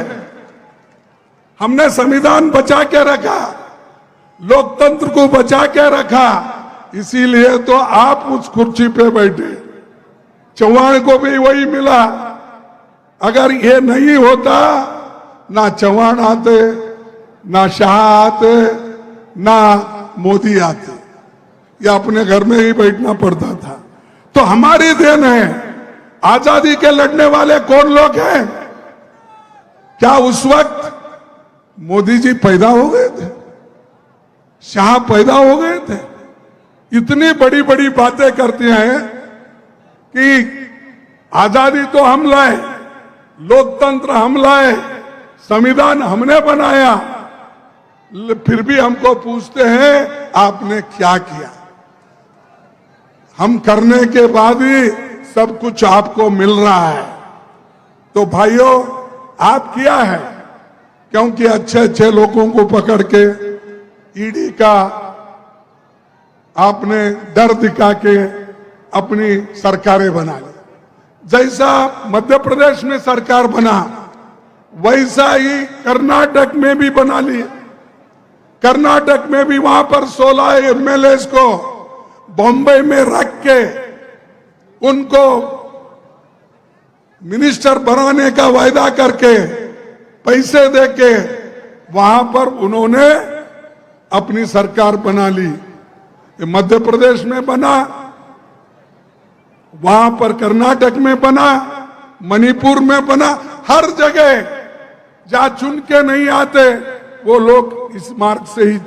S4: हमने संविधान बचा के रखा, लोकतंत्र को बचा के रखा, इसीलिए तो आप उस कुर्सी पे बैठे। चौहान को भी वही मिला। अगर ये नहीं होता ना चौहान आते, ना शाह आते, ना मोदी आते, या अपने घर में ही बैठना पड़ता था। तो हमारी देन है। आजादी के लड़ने वाले कौन लोग हैं? क्या उस वक्त मोदी जी पैदा हो गए थे? शाह पैदा हो गए थे? इतनी बड़ी बड़ी बातें करते हैं कि आजादी तो हम लाए, लोकतंत्र हम लाए, संविधान हमने बनाया, फिर भी हमको पूछते हैं आपने क्या किया। हम करने के बाद ही सब कुछ आपको मिल रहा है। तो भाइयों, आप किया है, क्योंकि अच्छे अच्छे लोगों को पकड़ के ईडी का आपने डर दिखा के अपनी सरकारें बना ली। जैसा मध्य प्रदेश में सरकार बना वैसा ही कर्नाटक में भी बना ली। कर्नाटक में भी वहां पर 16 एमएलए को बॉम्बे में रख के उनको मिनिस्टर बनाने का वायदा करके पैसे देके वहां पर उन्होंने अपनी सरकार बना ली। ये मध्य प्रदेश में बना, वहां पर कर्नाटक में बना, मणिपुर में बना, हर जगह जहां चुन के नहीं आते वो लोग इस मार्ग से ही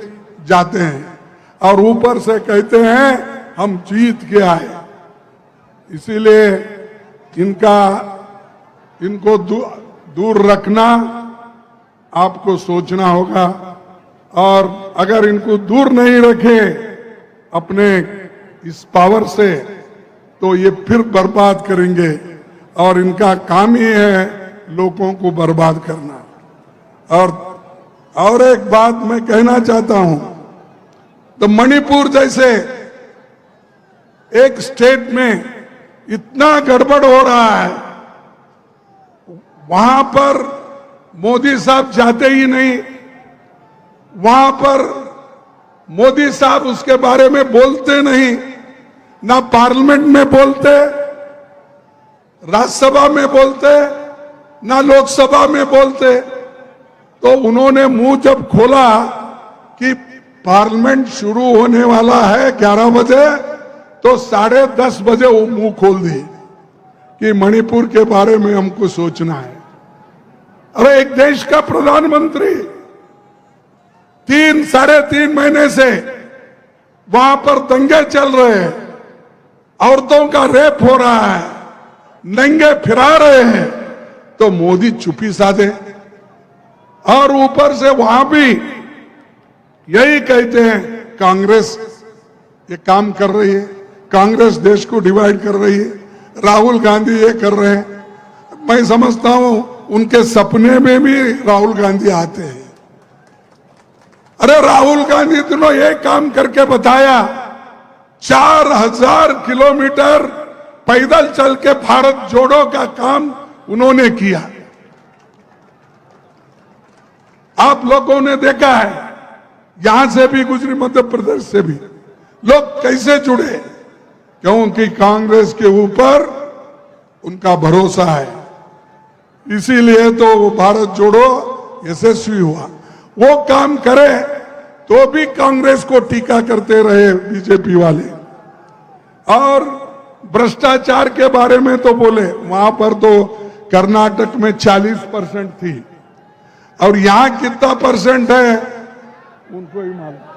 S4: जाते हैं और ऊपर से कहते हैं हम जीत के आए। इसीलिए इनको दूर रखना आपको सोचना होगा, और अगर इनको दूर नहीं रखे अपने इस पावर से तो ये फिर बर्बाद करेंगे, और इनका काम ही है लोगों को बर्बाद करना। और एक बात मैं कहना चाहता हूं, तो मणिपुर जैसे एक स्टेट में इतना गड़बड़ हो रहा है, वहां पर मोदी साहब जाते ही नहीं, वहां पर मोदी साहब उसके बारे में बोलते नहीं, ना पार्लियामेंट में बोलते, राज्यसभा में बोलते, ना लोकसभा में बोलते। तो उन्होंने मुंह जब खोला कि पार्लियामेंट शुरू होने वाला है 11 बजे, तो 10:30 बजे वो मुंह खोल दी कि मणिपुर के बारे में हमको सोचना है। अरे एक देश का प्रधानमंत्री 3-3.5 महीने से वहां पर दंगे चल रहे हैं, औरतों का रेप हो रहा है, नंगे फिरा रहे हैं, तो मोदी चुप्पी साधे। और ऊपर से वहां भी यही कहते हैं कांग्रेस ये काम कर रही है, कांग्रेस देश को डिवाइड कर रही है, राहुल गांधी ये कर रहे हैं। मैं समझता हूं उनके सपने में भी राहुल गांधी आते हैं। अरे राहुल गांधी दोनों ये काम करके बताया, 4000 किलोमीटर पैदल चल के भारत जोड़ो का काम उन्होंने किया। आप लोगों ने देखा है, यहां से भी गुजरी, मध्य प्रदेश से भी लोग कैसे जुड़े, क्योंकि कांग्रेस के ऊपर उनका भरोसा है। इसीलिए तो वो भारत जोड़ो यशस्वी हुआ। वो काम करे तो भी कांग्रेस को टीका करते रहे बीजेपी वाले, और भ्रष्टाचार के बारे में तो बोले। वहां पर तो कर्नाटक में 40% थी, और यहां कितना परसेंट है उनको ही मालूम।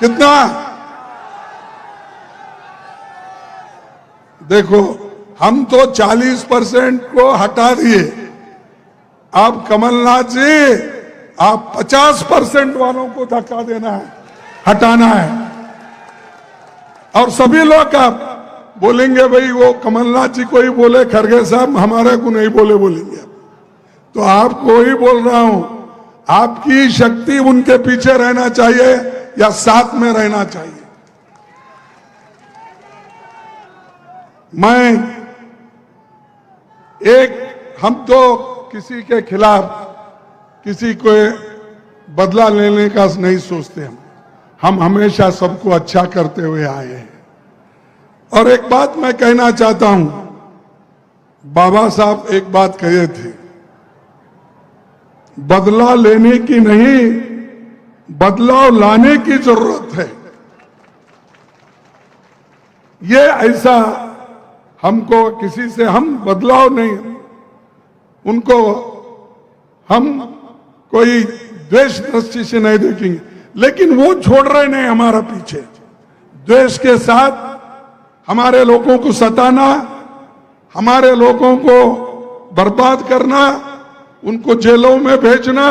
S4: कितना? देखो, हम तो 40% को हटा दिए। अब कमलनाथ जी, आप 50% वालों को धक्का देना है, हटाना है। और सभी लोग आप बोलेंगे भाई वो कमलनाथ जी को ही बोले, खड़गे साहब हमारे को नहीं बोले, बोलेंगे। तो आपको ही बोल रहा हूं, आपकी शक्ति उनके पीछे रहना चाहिए या साथ में रहना चाहिए। हम तो किसी के खिलाफ किसी को बदला लेने का नहीं सोचते। हम हमेशा सबको अच्छा करते हुए आए हैं। और एक बात मैं कहना चाहता हूं, बाबा साहब एक बात कहे थे, बदला लेने की नहीं, बदलाव लाने की जरूरत है। ये ऐसा हमको किसी से हम बदलाव नहीं, उनको हम कोई द्वेष दृष्टि से नहीं देखेंगे, लेकिन वो छोड़ रहे नहीं हमारा पीछे। द्वेष के साथ हमारे लोगों को सताना, हमारे लोगों को बर्बाद करना, उनको जेलों में भेजना,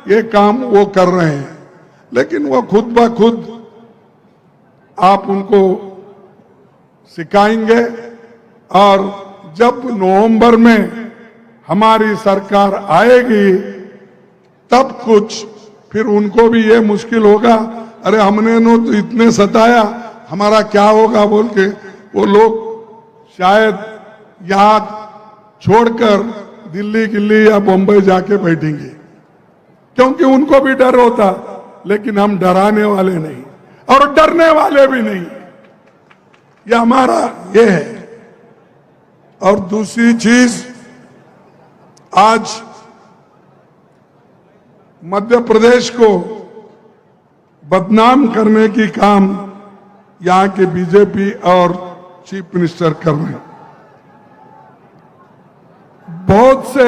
S4: ये काम वो कर रहे हैं। लेकिन वो खुद ब खुद आप उनको सिखाएंगे, और जब नवंबर में हमारी सरकार आएगी तब कुछ फिर उनको भी ये मुश्किल होगा, अरे हमने तो इतने सताया, हमारा क्या होगा बोल के वो लोग शायद यहां छोड़कर दिल्ली गिल्ली या बम्बई जाके बैठेंगे, क्योंकि उनको भी डर होता। लेकिन हम डराने वाले नहीं और डरने वाले भी नहीं, ये हमारा ये है। और दूसरी चीज, आज मध्य प्रदेश को बदनाम करने की काम यहां के बीजेपी और चीफ मिनिस्टर कर रहे हैं। बहुत से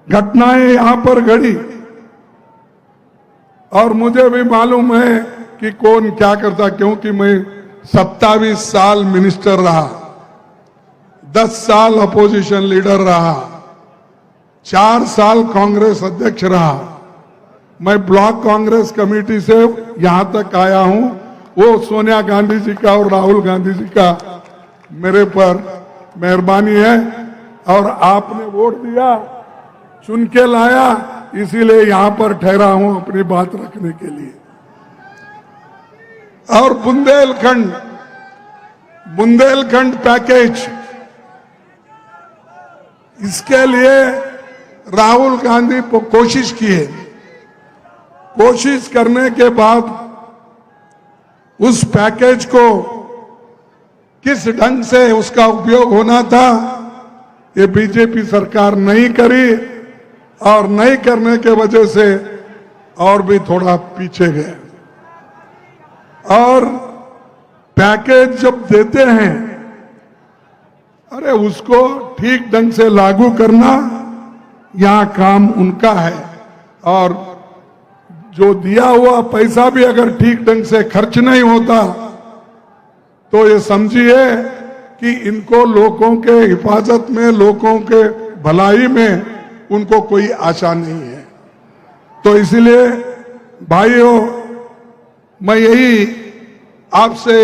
S4: घटनाएं यहां पर घड़ी, और मुझे भी मालूम है कि कौन क्या करता, क्योंकि मैं 27 साल मिनिस्टर रहा, 10 साल अपोजिशन लीडर रहा, 4 साल कांग्रेस अध्यक्ष रहा। मैं ब्लॉक कांग्रेस कमेटी से यहां तक आया हूं। वो सोनिया गांधी जी का और राहुल गांधी जी का मेरे पर मेहरबानी है, और आपने वोट दिया, चुन के लाया, इसीलिए यहां पर ठहरा हूं अपनी बात रखने के लिए। और बुंदेलखंड पैकेज, इसके लिए राहुल गांधी कोशिश किए, कोशिश करने के बाद उस पैकेज को किस ढंग से उसका उपयोग होना था, ये बीजेपी सरकार नहीं करी, और नहीं करने के वजह से और भी थोड़ा पीछे गए। और पैकेज जब देते हैं, अरे उसको ठीक ढंग से लागू करना यहां काम उनका है, और जो दिया हुआ पैसा भी अगर ठीक ढंग से खर्च नहीं होता तो ये समझिए कि इनको लोगों के हिफाजत में, लोगों के भलाई में उनको कोई आशा नहीं है। तो इसलिए भाइयों, मैं यही आपसे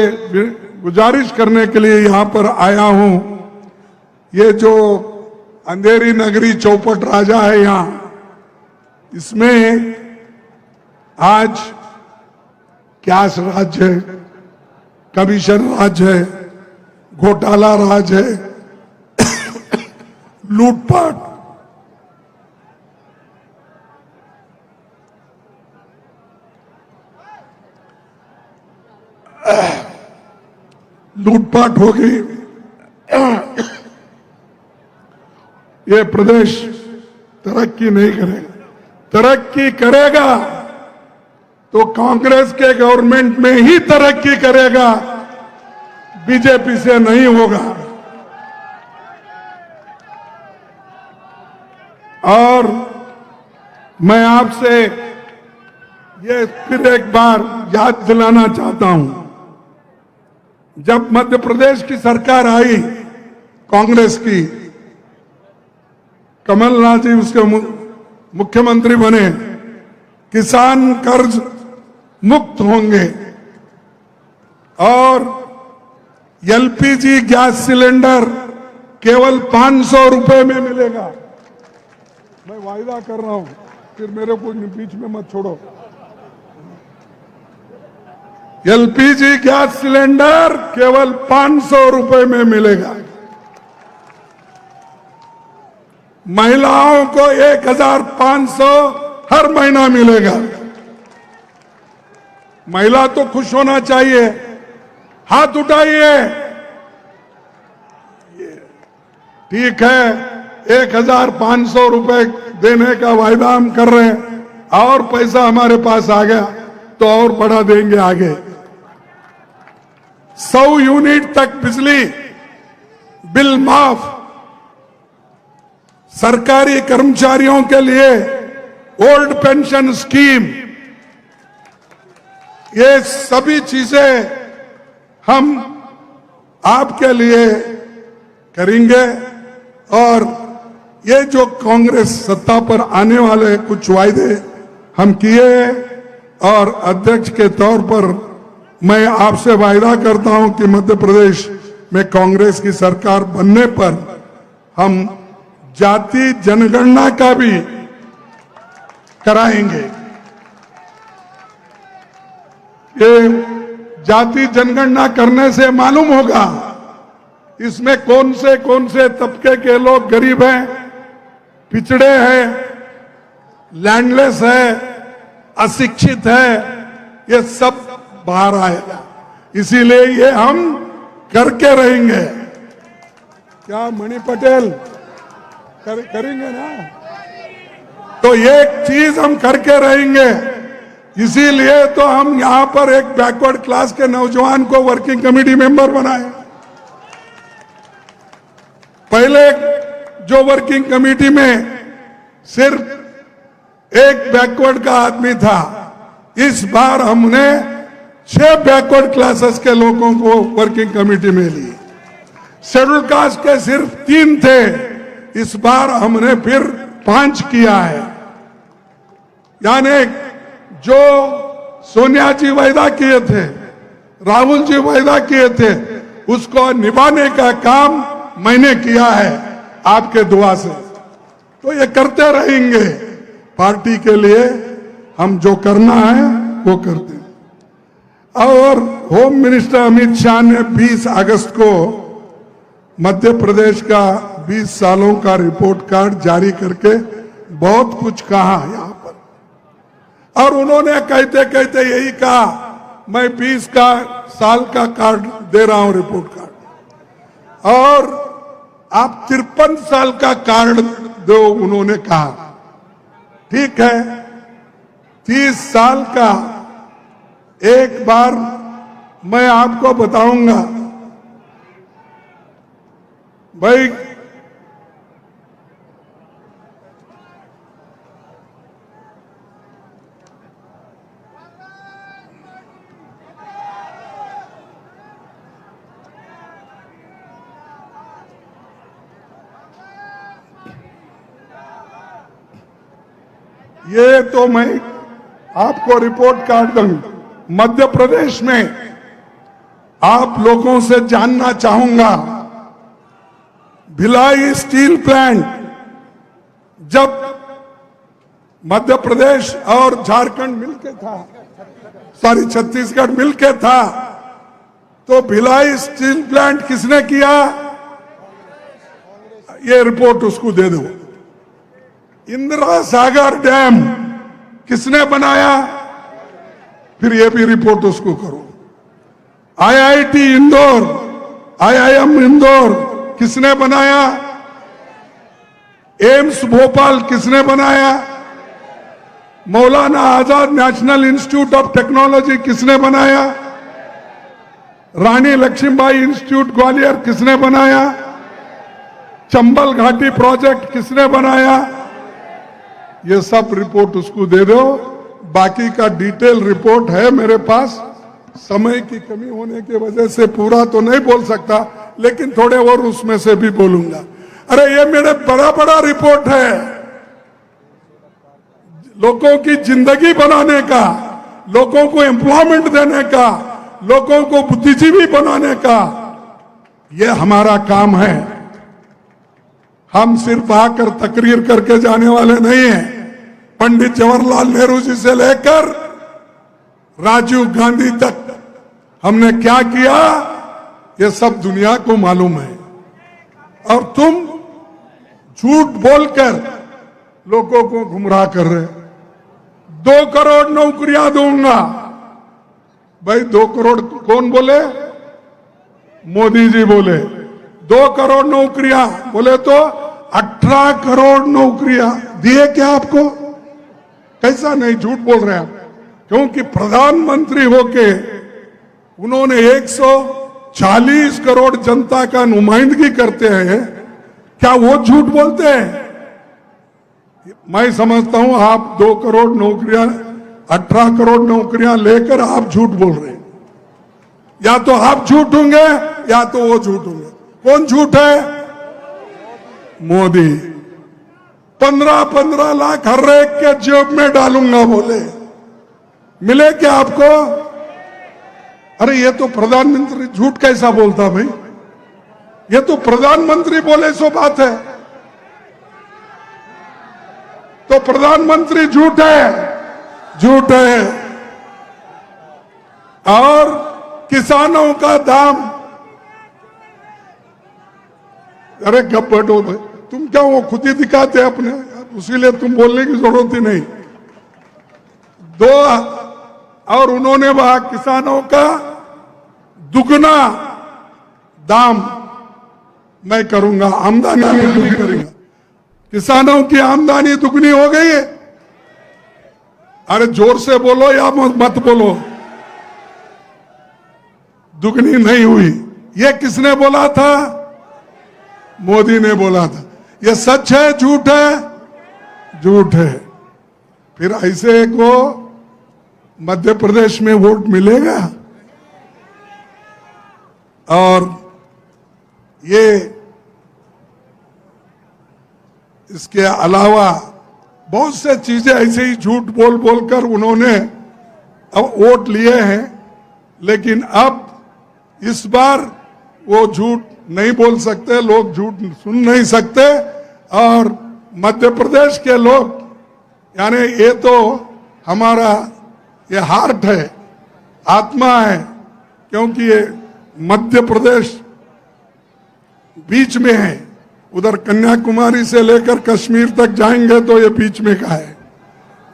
S4: गुजारिश करने के लिए यहां पर आया हूं। ये जो अंधेरी नगरी चौपट राजा है यहां, इसमें आज कैश राज है, कमीशन राज है, घोटाला राज है, लूटपाट, लूटपाट हो गई। ये प्रदेश तरक्की नहीं करेगा। तरक्की करेगा तो कांग्रेस के गवर्नमेंट में ही तरक्की करेगा, बीजेपी से नहीं होगा। और मैं आपसे ये फिर एक बार याद दिलाना चाहता हूं, जब मध्य प्रदेश की सरकार आई कांग्रेस की, कमलनाथ जी उसके मुख्यमंत्री बने, किसान कर्ज मुक्त होंगे और एलपीजी गैस सिलेंडर केवल 500 रुपए में मिलेगा। मैं वायदा कर रहा हूं, फिर मेरे को बीच में मत छोड़ो। एलपीजी गैस सिलेंडर केवल 500 रुपए में मिलेगा। महिलाओं को 1500 हर महीना मिलेगा। महिला तो खुश होना चाहिए, हाथ उठाइए। ठीक है, 1500 रुपए देने का वायदा हम कर रहे हैं, और पैसा हमारे पास आ गया तो और बढ़ा देंगे आगे। 100 यूनिट तक बिजली बिल माफ, सरकारी कर्मचारियों के लिए ओल्ड पेंशन स्कीम, ये सभी चीजें हम आपके लिए करेंगे। और ये जो कांग्रेस सत्ता पर आने वाले कुछ वायदे हम किए, और अध्यक्ष के तौर पर मैं आपसे वायदा करता हूं कि मध्य प्रदेश में कांग्रेस की सरकार बनने पर हम जाति जनगणना का भी कराएंगे। ये जाति जनगणना करने से मालूम होगा इसमें कौन से तबके के लोग गरीब हैं, पिछड़े हैं, लैंडलेस है, अशिक्षित है, ये सब बाहर आएगा। इसीलिए ये हम करके रहेंगे। क्या मणि पटेल करेंगे ना? तो ये चीज हम करके रहेंगे। इसीलिए तो हम यहां पर एक बैकवर्ड क्लास के नौजवान को वर्किंग कमेटी मेंबर बनाए। पहले जो वर्किंग कमेटी में सिर्फ एक बैकवर्ड का आदमी था, इस बार हमने 6 बैकवर्ड क्लासेस के लोगों को वर्किंग कमेटी में ली। शेड्यूल कास्ट के सिर्फ 3 थे, इस बार हमने फिर 5 किया है। यानी जो सोनिया जी वायदा किए थे, राहुल जी वायदा किए थे, उसको निभाने का काम मैंने किया है आपके दुआ से। तो ये करते रहेंगे। पार्टी के लिए हम जो करना है वो करते हैं। और होम मिनिस्टर अमित शाह ने 20 अगस्त को मध्य प्रदेश का 20 सालों का रिपोर्ट कार्ड जारी करके बहुत कुछ कहा यहां पर, और उन्होंने कहते कहते यही कहा, मैं 20 साल का कार्ड दे रहा हूं, रिपोर्ट कार्ड, और आप 53 साल का कार्ड दो, उन्होंने कहा। ठीक है, 30 साल का एक बार मैं आपको बताऊंगा भाई। ये तो मैं आपको रिपोर्ट कार्ड दूंगा। मध्य प्रदेश में आप लोगों से जानना चाहूंगा, भिलाई स्टील प्लांट जब मध्य प्रदेश और झारखंड मिलके था, सॉरी छत्तीसगढ़ मिलके था, तो भिलाई स्टील प्लांट किसने किया? ये रिपोर्ट उसको दे दो। इंदिरा सागर डैम किसने बनाया? फिर ये भी रिपोर्ट उसको करो। आईआईटी इंदौर, आईआईएम इंदौर किसने बनाया? एम्स भोपाल किसने बनाया? Maulana Azad national institute of technology किसने बनाया? रानी लक्ष्मीबाई इंस्टीट्यूट ग्वालियर किसने बनाया? चंबल घाटी प्रोजेक्ट किसने बनाया? ये सब रिपोर्ट उसको दे दो। बाकी का डिटेल रिपोर्ट है मेरे पास, समय की कमी होने की वजह से पूरा तो नहीं बोल सकता, लेकिन थोड़े और उसमें से भी बोलूंगा। अरे ये मेरे बड़ा बड़ा रिपोर्ट है, लोगों की जिंदगी बनाने का, लोगों को एम्प्लॉयमेंट देने का, लोगों को बुद्धिजीवी बनाने का, ये हमारा काम है। हम सिर्फ आकर तकरीर करके जाने वाले नहीं हैं। पंडित जवाहरलाल नेहरू जी से लेकर राजीव गांधी तक हमने क्या किया, ये सब दुनिया को मालूम है। और तुम झूठ बोलकर लोगों को गुमराह कर रहे। 2 करोड़ नौकरियां दूंगा। भाई 2 करोड़ कौन बोले? मोदी जी बोले 2 करोड़ नौकरियां, बोले तो 18 करोड़ नौकरियां दिए क्या आपको? कैसा नहीं, झूठ बोल रहे हैं आप। क्योंकि प्रधानमंत्री होके उन्होंने 140 करोड़ जनता का नुमाइंदगी करते हैं, क्या वो झूठ बोलते हैं? मैं समझता हूं आप 2 करोड़ नौकरियां, 18 करोड़ नौकरियां लेकर आप झूठ बोल रहे हैं। या तो आप झूठ होंगे या तो वो झूठ होंगे। कौन झूठ है? मोदी। 15-15 लाख हर एक के जेब में डालूंगा बोले, मिले क्या आपको? अरे ये तो प्रधानमंत्री झूठ कैसा बोलता भाई? ये तो प्रधानमंत्री बोले सो बात है, तो प्रधानमंत्री झूठ है, झूठ है। और किसानों का दाम, अरे गप बैठो भाई, तुम क्या वो खुद ही दिखाते अपने, उसीलिए तुम बोलने की जरूरत ही नहीं। और उन्होंने वहां किसानों का दुगना दाम मैं करूंगा, आमदनी दुगनी करूंगा। किसानों की आमदनी दुगनी हो गई है। अरे जोर से बोलो या मत बोलो, दुगनी नहीं हुई। ये किसने बोला था? मोदी ने बोला था। ये सच है झूठ है? झूठ है। फिर ऐसे को मध्य प्रदेश में वोट मिलेगा? और ये इसके अलावा बहुत से चीजें ऐसे ही झूठ बोल बोलकर उन्होंने अब वोट लिए हैं, लेकिन अब इस बार वो झूठ नहीं बोल सकते, लोग झूठ सुन नहीं सकते। और मध्य प्रदेश के लोग, यानी ये तो हमारा ये हार्ट है, आत्मा है, क्योंकि ये मध्य प्रदेश बीच में है। उधर कन्याकुमारी से लेकर कश्मीर तक जाएंगे तो ये बीच में का है।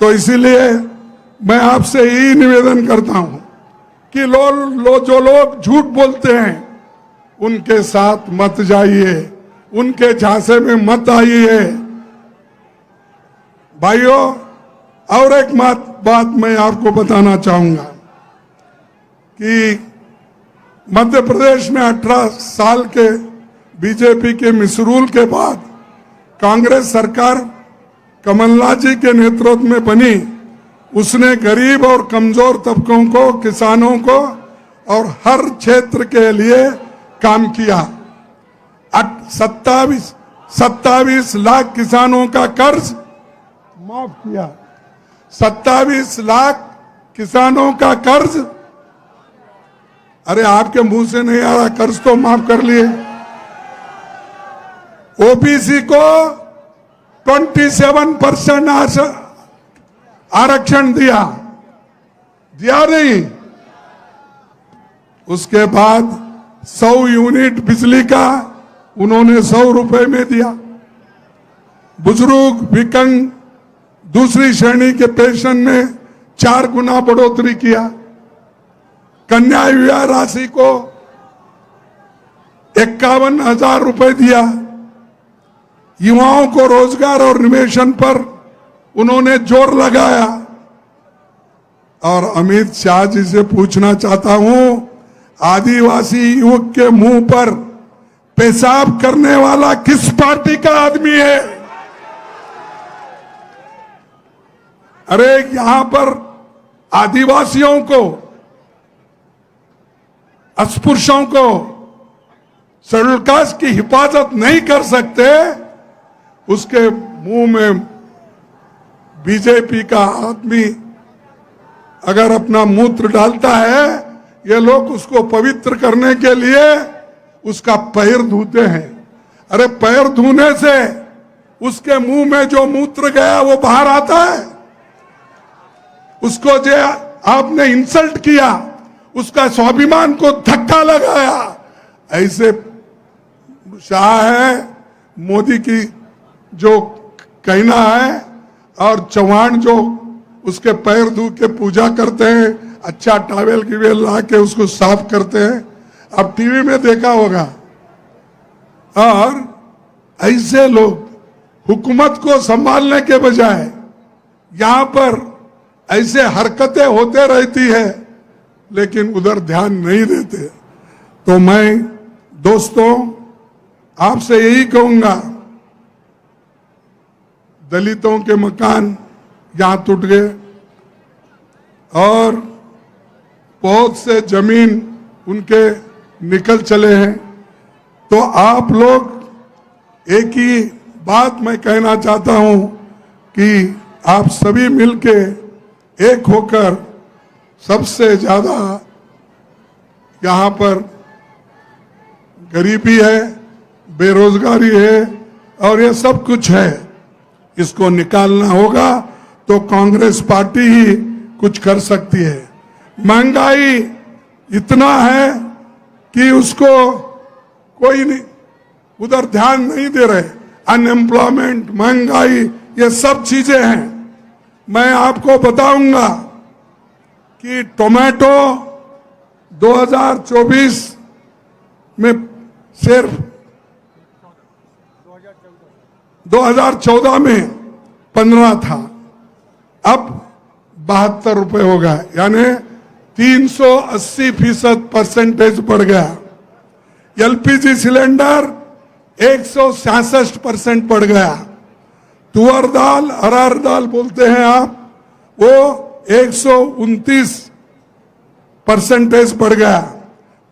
S4: तो इसीलिए मैं आपसे यही निवेदन करता हूं कि जो लोग झूठ बोलते हैं उनके साथ मत जाइए, उनके झांसे में मत आइए। भाइयों, और एक बात मैं आपको बताना चाहूंगा कि मध्य प्रदेश में 18 साल के बीजेपी के मिसरूल के बाद कांग्रेस सरकार कमलनाथ जी के नेतृत्व में बनी। उसने गरीब और कमजोर तबकों को, किसानों को और हर क्षेत्र के लिए काम किया। 27 लाख किसानों का कर्ज माफ किया। 27 लाख किसानों का कर्ज, अरे आपके मुंह से नहीं आ रहा, कर्ज तो माफ कर लिए। ओबीसी को 27% आरक्षण दिया नहीं। उसके बाद 100 यूनिट बिजली का उन्होंने 100 रुपए में दिया। बुजुर्ग विकलांग दूसरी श्रेणी के पेंशन में 4 गुना बढ़ोतरी किया। कन्या विवाह राशि को 51,000 रुपए दिया। युवाओं को रोजगार और निवेशन पर उन्होंने जोर लगाया। और अमित शाह जी से पूछना चाहता हूं, आदिवासी युवक के मुंह पर पेशाब करने वाला किस पार्टी का आदमी है? अरे यहां पर आदिवासियों को, अस्पृश्यों को, शेड्यूल कास्ट की हिफाजत नहीं कर सकते, उसके मुंह में बीजेपी का आदमी अगर अपना मूत्र डालता है, ये लोग उसको पवित्र करने के लिए उसका पैर धोते हैं। अरे पैर धोने से उसके मुंह में जो मूत्र गया वो बाहर आता है। उसको जो आपने इंसल्ट किया, उसका स्वाभिमान को धक्का लगाया। ऐसे शाह है, मोदी की जो कहना है, और चौहान जो उसके पैर धो के पूजा करते हैं, अच्छा टॉवेल की वेल ला के उसको साफ करते हैं, अब टीवी में देखा होगा। और ऐसे लोग हुकूमत को संभालने के बजाय यहां पर ऐसे हरकतें होते रहती है, लेकिन उधर ध्यान नहीं देते। तो मैं दोस्तों आपसे यही कहूंगा, दलितों के मकान यहां टूट गए और बहुत से जमीन उनके निकल चले हैं। तो आप लोग एक ही बात मैं कहना चाहता हूं कि आप सभी मिलके एक होकर, सबसे ज्यादा यहां पर गरीबी है, बेरोजगारी है और ये सब कुछ है, इसको निकालना होगा। तो कांग्रेस पार्टी ही कुछ कर सकती है। महंगाई इतना है कि उसको कोई नहीं, उधर ध्यान नहीं दे रहे। अनएम्प्लॉयमेंट, महंगाई, ये सब चीजें हैं। मैं आपको बताऊंगा कि टोमेटो 2024 में सिर्फ 2014 में 15 था, अब 72 रुपए हो गया, यानी 380% बढ़ गया। एलपीजी सिलेंडर 166% बढ़ गया। तुअर दाल, अरहर दाल बोलते हैं आप, वो 129% बढ़ गया।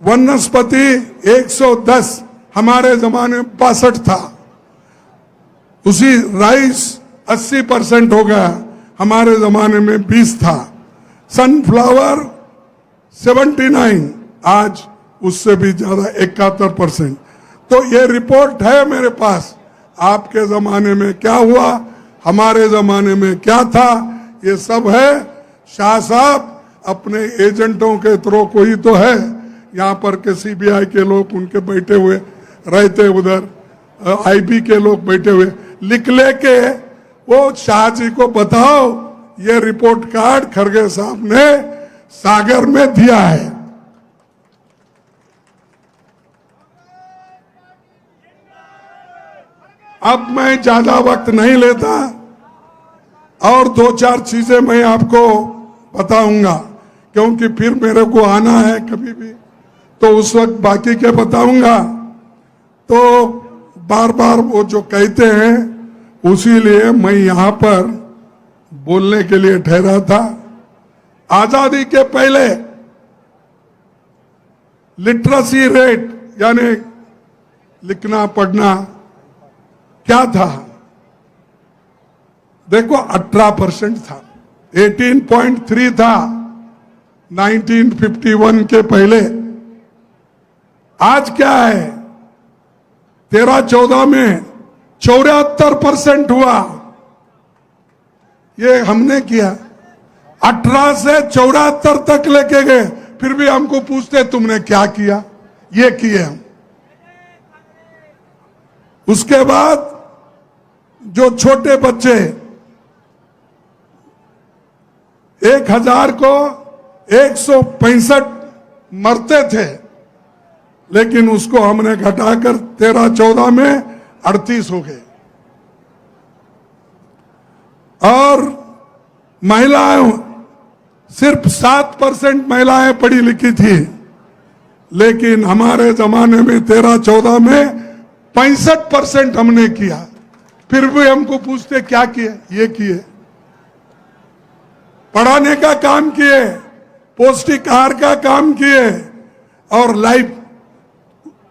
S4: वनस्पति 110, हमारे जमाने में 62 था। उसी राइस 80% हो गया, हमारे जमाने में 20 था। सनफ्लावर 79, आज उससे भी ज्यादा 71%। तो ये रिपोर्ट है मेरे पास, आपके जमाने में क्या हुआ, हमारे जमाने में क्या था, ये सब है। शाह साहब अपने एजेंटों के थ्रू को ही तो है, यहाँ पर के सीबीआई के लोग उनके बैठे हुए रहते, उधर आईबी के लोग बैठे हुए, लिख लेके वो शाह जी को बताओ, ये रिपोर्ट कार्ड खरगे साहब ने सागर में दिया है। अब मैं ज्यादा वक्त नहीं लेता और 2-4 चीजें मैं आपको बताऊंगा, क्योंकि फिर मेरे को आना है कभी भी, तो उस वक्त बाकी के बताऊंगा। तो बार बार वो जो कहते हैं, उसी लिए मैं यहां पर बोलने के लिए ठहरा था। आजादी के पहले लिटरेसी रेट, यानी लिखना पढ़ना क्या था, देखो 18% था। 18.3 था 1951 के पहले। आज क्या है? 13-14 में 74% हुआ। ये हमने किया। 18 से 74 तक लेके गए, फिर भी हमको पूछते तुमने क्या किया? ये किए हम। उसके बाद जो छोटे बच्चे 1000 को 165 मरते थे, लेकिन उसको हमने घटाकर 13-14 में 38 हो गए। और महिलाएं, सिर्फ 7% महिलाएं पढ़ी लिखी थी, लेकिन हमारे जमाने में 13-14 में 65% हमने किया। फिर भी हमको पूछते क्या किए? ये किए। पढ़ाने का काम किए, पौष्टिक आहार का काम किए, और लाइफ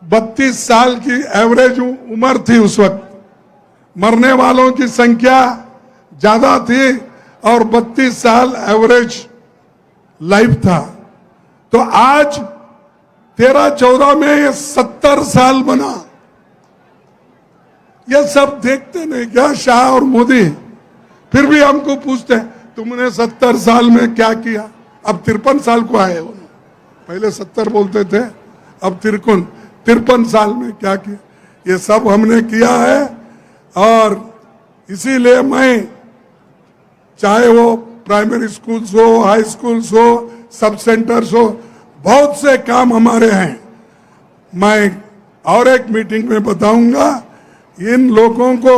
S4: 32 साल की एवरेज उम्र थी उस वक्त। मरने वालों की संख्या ज्यादा थी और 32 साल एवरेज लाइफ था। तो आज 13-14 में ये 70 साल बना। ये सब देखते नहीं क्या शाह और मोदी? फिर भी हमको पूछते हैं तुमने 70 साल में क्या किया? अब 53 साल को आए हो। पहले 70 बोलते थे, अब 53 साल में क्या किया? ये सब हमने किया है। और इसीलिए मैं, चाहे वो प्राइमरी स्कूल्स हो, हाई स्कूल्स हो, सब सेंटर्स हो, बहुत से काम हमारे हैं। मैं और एक मीटिंग में बताऊंगा। इन लोगों को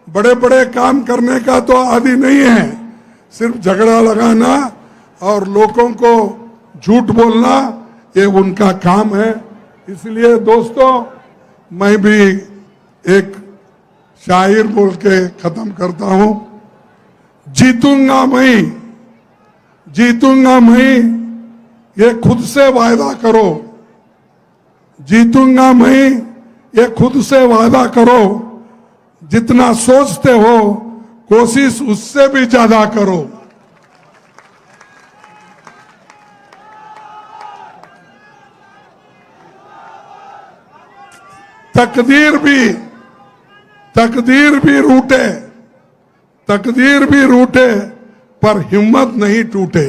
S4: बड़े बड़े काम करने का तो आदि नहीं है, सिर्फ झगड़ा लगाना और लोगों को झूठ बोलना, ये उनका काम है। इसलिए दोस्तों, मैं भी एक शायर बोल के खत्म करता हूं। जीतूंगा मैं, ये खुद से वायदा करो। जीतूंगा मैं, ये खुद से वादा करो। जितना सोचते हो कोशिश उससे भी ज्यादा करो। तकदीर भी रूठे पर हिम्मत नहीं टूटे।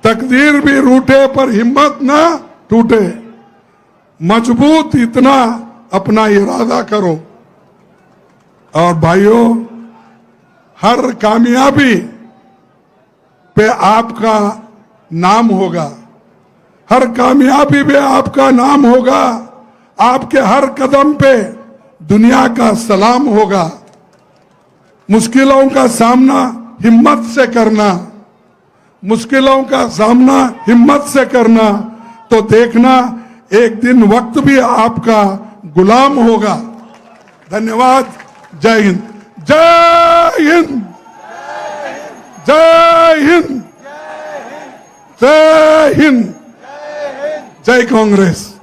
S4: तकदीर भी रूठे पर हिम्मत ना टूटे। मजबूत इतना अपना इरादा करो। और भाइयों, हर कामयाबी पे आपका नाम होगा। हर कामयाबी पे आपका नाम होगा। आपके हर कदम पे दुनिया का सलाम होगा। मुश्किलों का सामना हिम्मत से करना, मुश्किलों का सामना हिम्मत से करना, तो देखना एक दिन वक्त भी आपका गुलाम होगा। धन्यवाद। जय हिंद। जय हिंद। जय हिंद। जय हिंद। जय कांग्रेस।